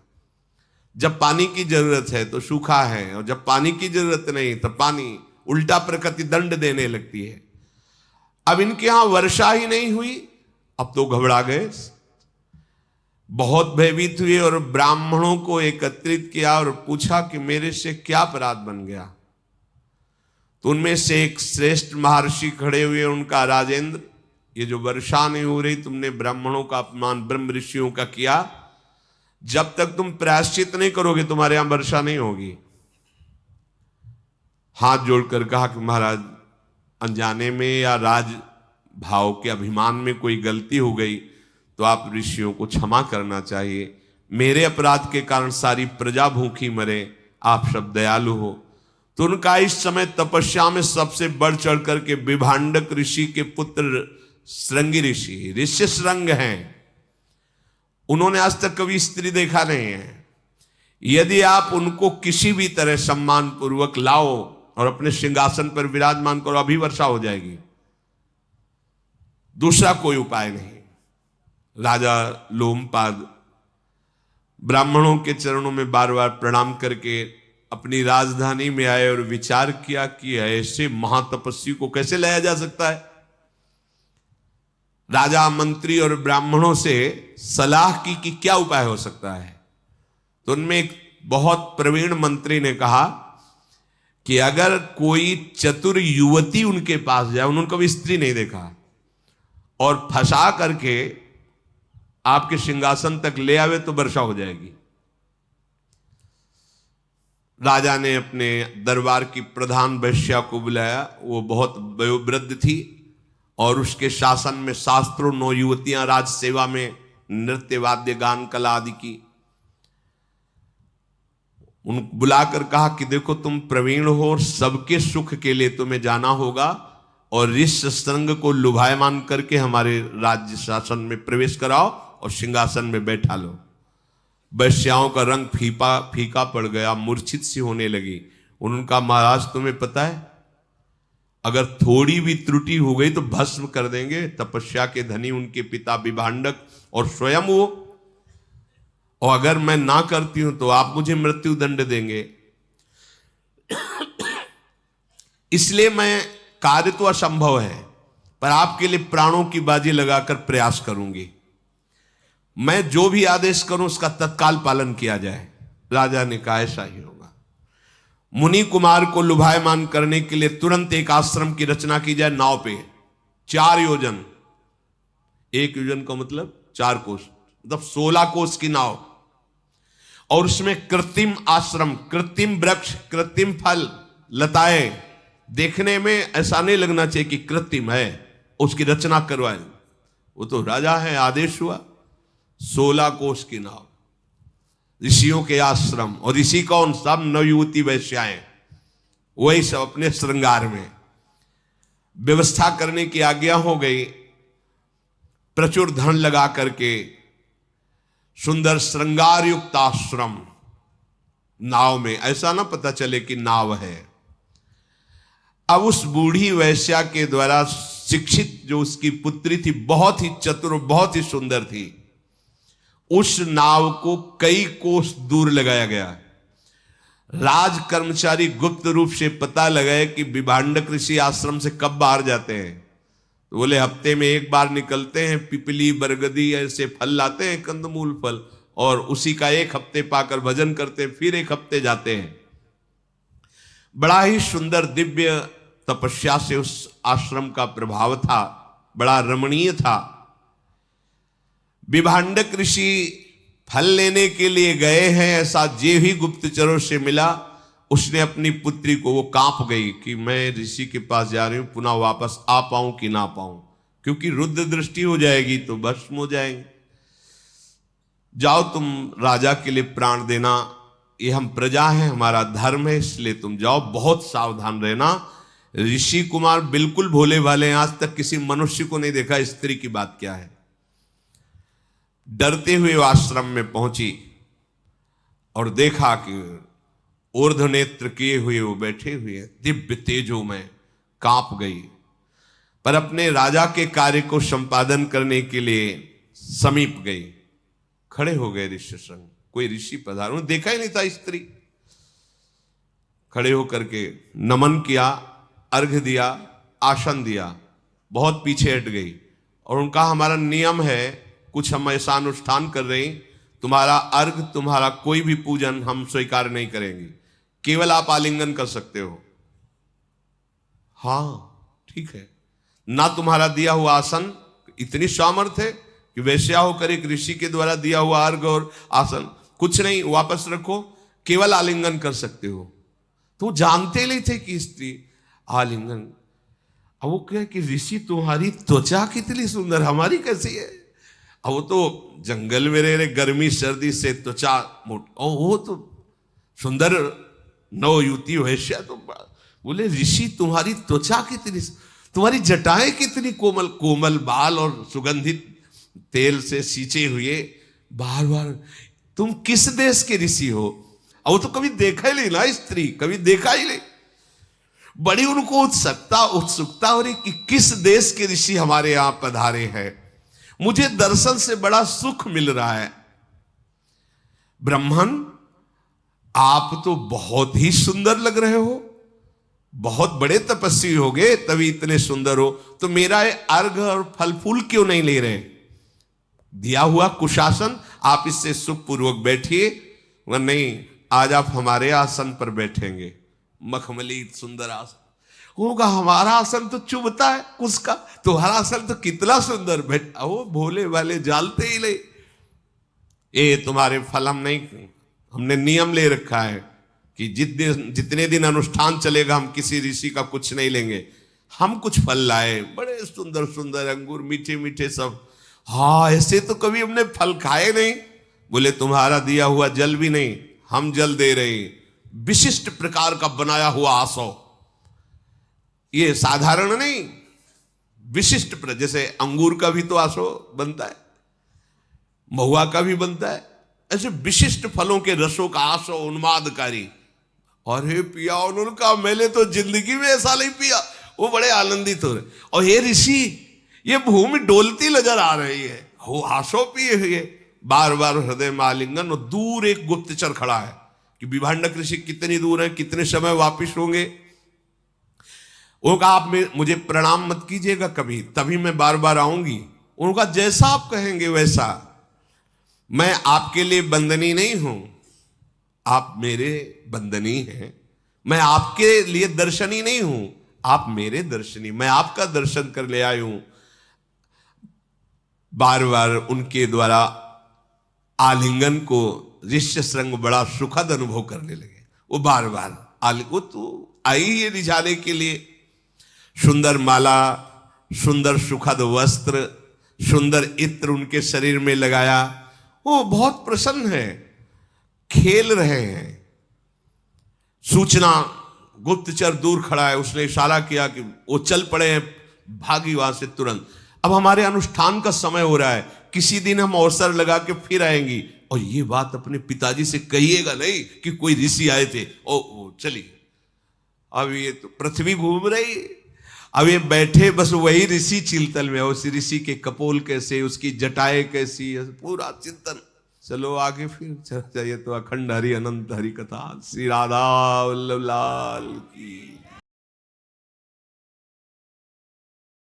जब पानी की जरूरत है तो सूखा है, और जब पानी की जरूरत नहीं तो पानी, उल्टा प्रकृति दंड देने लगती है। अब इनके यहां वर्षा ही नहीं हुई, अब तो घबरा गए, बहुत भयभीत हुए और ब्राह्मणों को एकत्रित किया और पूछा कि मेरे से क्या अपराध बन गया। तो उनमें से एक श्रेष्ठ महर्षि खड़े हुए, उनका, राजेंद्र, ये जो वर्षा नहीं हो रही, तुमने ब्राह्मणों का अपमान ब्रह्म ऋषियों का किया, जब तक तुम प्रायश्चित नहीं करोगे तुम्हारे यहां वर्षा नहीं होगी। हाथ जोड़कर कहा कि महाराज, अनजाने में या राज भाव के अभिमान में कोई गलती हो गई तो आप ऋषियों को क्षमा करना चाहिए। मेरे अपराध के कारण सारी प्रजा भूखी मरे, आप सब दयालु हो। तो उनका इस समय तपस्या में सबसे बढ़ चढ़ करके विभांडक ऋषि के पुत्र श्रृंगी ऋषि, ऋषि श्रृंग हैं, उन्होंने आज तक कभी स्त्री देखा नहीं है। यदि आप उनको किसी भी तरह सम्मान पूर्वक लाओ और अपने सिंहासन पर विराजमान करो, अभी वर्षा हो जाएगी, दूसरा कोई उपाय नहीं। राजा लोमपाद ब्राह्मणों के चरणों में बार बार प्रणाम करके अपनी राजधानी में आए और विचार किया कि ऐसे महातपस्वी को कैसे लाया जा सकता है। राजा, मंत्री और ब्राह्मणों से सलाह की कि क्या उपाय हो सकता है। तो उनमें एक बहुत प्रवीण मंत्री ने कहा कि अगर कोई चतुर युवती उनके पास जाए, उन्होंने कभी स्त्री नहीं देखा, और फंसा करके आपके सिंहासन तक ले आवे तो वर्षा हो जाएगी। राजा ने अपने दरबार की प्रधान वैश्या को बुलाया। वो बहुत वयोवृद्ध थी और उसके शासन में शास्त्रों 9 युवतियां राज सेवा में नृत्य, वाद्य, गान, कला आदि की। उन बुलाकर कहा कि देखो, तुम प्रवीण हो और सबके सुख के लिए तुम्हें जाना होगा, और ऋषि श्रृंग को लुभायमान करके हमारे राज्य शासन में प्रवेश कराओ और सिंहासन में बैठा लो। वैश्याओं का रंग फीका पड़ गया, मूर्छित सी होने लगी। उनका, महाराज तुम्हें पता है, अगर थोड़ी भी त्रुटि हो गई तो भस्म कर देंगे। तपस्या के धनी उनके पिता विभांडक और स्वयं वो, और अगर मैं ना करती हूं तो आप मुझे मृत्यु दंड देंगे। इसलिए मैं, कार्य तो असंभव है पर आपके लिए प्राणों की बाजी लगाकर प्रयास करूंगी। मैं जो भी आदेश करूं उसका तत्काल पालन किया जाए। राजा ने कहा, ऐसा ही होगा। मुनि कुमार को लुभायमान करने के लिए तुरंत एक आश्रम की रचना की जाए नाव पे, 4 योजन, 1 योजन का मतलब 4 कोस, मतलब 16 कोस की नाव, और उसमें कृत्रिम आश्रम, कृत्रिम वृक्ष, कृत्रिम फल, लताएं, देखने में ऐसा नहीं लगना चाहिए कि कृत्रिम है, उसकी रचना करवाए। वो तो राजा है, आदेश हुआ, 16 कोस की नाव, ऋषियों के आश्रम, और ऋषि कौन, सब नवयुवती वैश्याएं, वही सब अपने श्रृंगार में। व्यवस्था करने की आज्ञा हो गई। प्रचुर धन लगा करके सुंदर श्रृंगार युक्त आश्रम नाव में, ऐसा ना पता चले कि नाव है। अब उस बूढ़ी वैश्या के द्वारा शिक्षित जो उसकी पुत्री थी, बहुत ही चतुर, बहुत ही सुंदर थी, उस नाव को कई कोस दूर लगाया गया। राज कर्मचारी गुप्त रूप से पता लगाए कि विभांडक ऋषि आश्रम से कब बाहर जाते हैं। तो बोले, हफ्ते में एक बार निकलते हैं, पिपली, बरगदी ऐसे फल लाते हैं, कंदमूल फल, और उसी का 1 हफ्ते पाकर भजन करते हैं, फिर 1 हफ्ते जाते हैं। बड़ा ही सुंदर दिव्य तपस्या से उस आश्रम का प्रभाव था, बड़ा रमणीय था। विभांडक ऋषि फल लेने के लिए गए हैं, ऐसा जे ही गुप्तचरों से मिला, उसने अपनी पुत्री को, वो कांप गई कि मैं ऋषि के पास जा रही हूं, पुनः वापस आ पाऊं कि ना पाऊं, क्योंकि रुद्र दृष्टि हो जाएगी तो भस्म हो जाएंगे। जाओ तुम राजा के लिए प्राण देना, ये हम प्रजा हैं, हमारा धर्म है, इसलिए तुम जाओ, बहुत सावधान रहना। ऋषि कुमार बिल्कुल भोले भाले, आज तक किसी मनुष्य को नहीं देखा, स्त्री की बात क्या है। डरते हुए आश्रम में पहुंची और देखा कि ऊर्ध्व नेत्र किए हुए वो बैठे हुए, दिव्य तेजो में कांप गई, पर अपने राजा के कार्य को संपादन करने के लिए समीप गई। खड़े हो गए ऋषि संग, कोई ऋषि पधार, उन्होंने देखा ही नहीं था स्त्री। खड़े होकर के नमन किया, अर्घ्य दिया, आसन दिया, बहुत पीछे हट गई और उनका हमारा नियम है, कुछ हम ऐसा अनुष्ठान कर रहे हैं, तुम्हारा अर्घ, तुम्हारा कोई भी पूजन हम स्वीकार नहीं करेंगे, केवल आप आलिंगन कर सकते हो। हाँ ठीक है, ना तुम्हारा दिया हुआ आसन, इतनी सामर्थ्य है कि वैश्या होकर एक ऋषि के द्वारा दिया हुआ अर्घ और आसन कुछ नहीं, वापस रखो, केवल आलिंगन कर सकते हो। तो जानते नहीं थे कि स्त्री आलिंगन। अब वो कहे कि ऋषि तुम्हारी त्वचा कितनी सुंदर, हमारी कैसी है। अब वो तो जंगल में रह रहे, गर्मी सर्दी से त्वचा मोट, और वो तो सुंदर नवयुवती वैश्या, तो बोले ऋषि तुम्हारी त्वचा कितनी, तुम्हारी जटाएं कितनी कोमल, कोमल बाल और सुगंधित तेल से सींचे हुए, बार बार तुम किस देश के ऋषि हो। और वो तो कभी देखा ही नहीं ना, स्त्री कभी देखा ही नहीं। बड़ी उनको उत्सुकता हो रही कि किस देश के ऋषि हमारे यहां पधारे हैं, मुझे दर्शन से बड़ा सुख मिल रहा है। ब्राह्मण आप तो बहुत ही सुंदर लग रहे हो, बहुत बड़े तपस्वी हो गए तभी इतने सुंदर हो, तो मेरा अर्घ और फल फूल क्यों नहीं ले रहे। दिया हुआ कुशासन, आप इससे सुखपूर्वक बैठिए, वह नहीं, आज आप हमारे आसन पर बैठेंगे, मखमली सुंदर आसन होगा। हमारा आसन तो चुभता है उसका, तुम्हारा आसन तो कितना सुंदर बैठा। वो भोले वाले जालते ही नहीं, ये तुम्हारे फल हम नहीं, हमने नियम ले रखा है कि जितने दिन अनुष्ठान चलेगा हम किसी ऋषि का कुछ नहीं लेंगे। हम कुछ फल लाए, बड़े सुंदर सुंदर अंगूर, मीठे मीठे सब। हाँ ऐसे तो कभी हमने फल खाए नहीं। बोले तुम्हारा दिया हुआ जल भी नहीं, हम जल दे रहे हैं, विशिष्ट प्रकार का बनाया हुआ आसो, ये साधारण नहीं, विशिष्ट जैसे अंगूर का भी तो आसो बनता है, महुआ का भी बनता है, ऐसे विशिष्ट फलों के रसों का आसो उन्मादकारी। और हे पिया उनका, मैंने तो जिंदगी में ऐसा नहीं पिया। वो बड़े आनंदित हो रहे। और हे ऋषि, ये भूमि डोलती नजर आ रही है, वो आसो पिए हुए, बार बार हृदय में आलिंगन। और दूर एक गुप्तचर खड़ा है कि विभांडक ऋषि कितनी दूर है, कितने समय वापिस होंगे। उनका आप मुझे प्रणाम मत कीजिएगा कभी, तभी मैं बार बार आऊंगी। उनका जैसा आप कहेंगे वैसा, मैं आपके लिए बंदनी नहीं हूं, आप मेरे बंदनी हैं। मैं आपके लिए दर्शनी नहीं हूं, आप मेरे दर्शनी, मैं आपका दर्शन कर ले आया हूं। बार बार उनके द्वारा आलिंगन को ऋष्य श्रृंग बड़ा सुखद अनुभव करने लगे। वो बार बार वो तो आई ये रिझाने के लिए, सुंदर माला, सुंदर सुखद वस्त्र, सुंदर इत्र उनके शरीर में लगाया। वो बहुत प्रसन्न है, खेल रहे हैं। सूचना, गुप्तचर दूर खड़ा है, उसने इशारा किया कि वो चल पड़े हैं, भागी वहां से तुरंत। अब हमारे अनुष्ठान का समय हो रहा है, किसी दिन हम अवसर लगा के फिर आएंगी। और ये बात अपने पिताजी से कहिएगा नहीं कि कोई ऋषि आए थे। ओ चलिए, अब ये तो पृथ्वी घूम रही, अब ये बैठे बस वही ऋषि चिंतन में, उस ऋषि के कपोल कैसे, उसकी जटाएं कैसी, पूरा चिंतन। चलो आगे फिर चल जाइए। तो अखंड हरि अनंत हरि कथा। श्री राधा वल्लभ लाल की।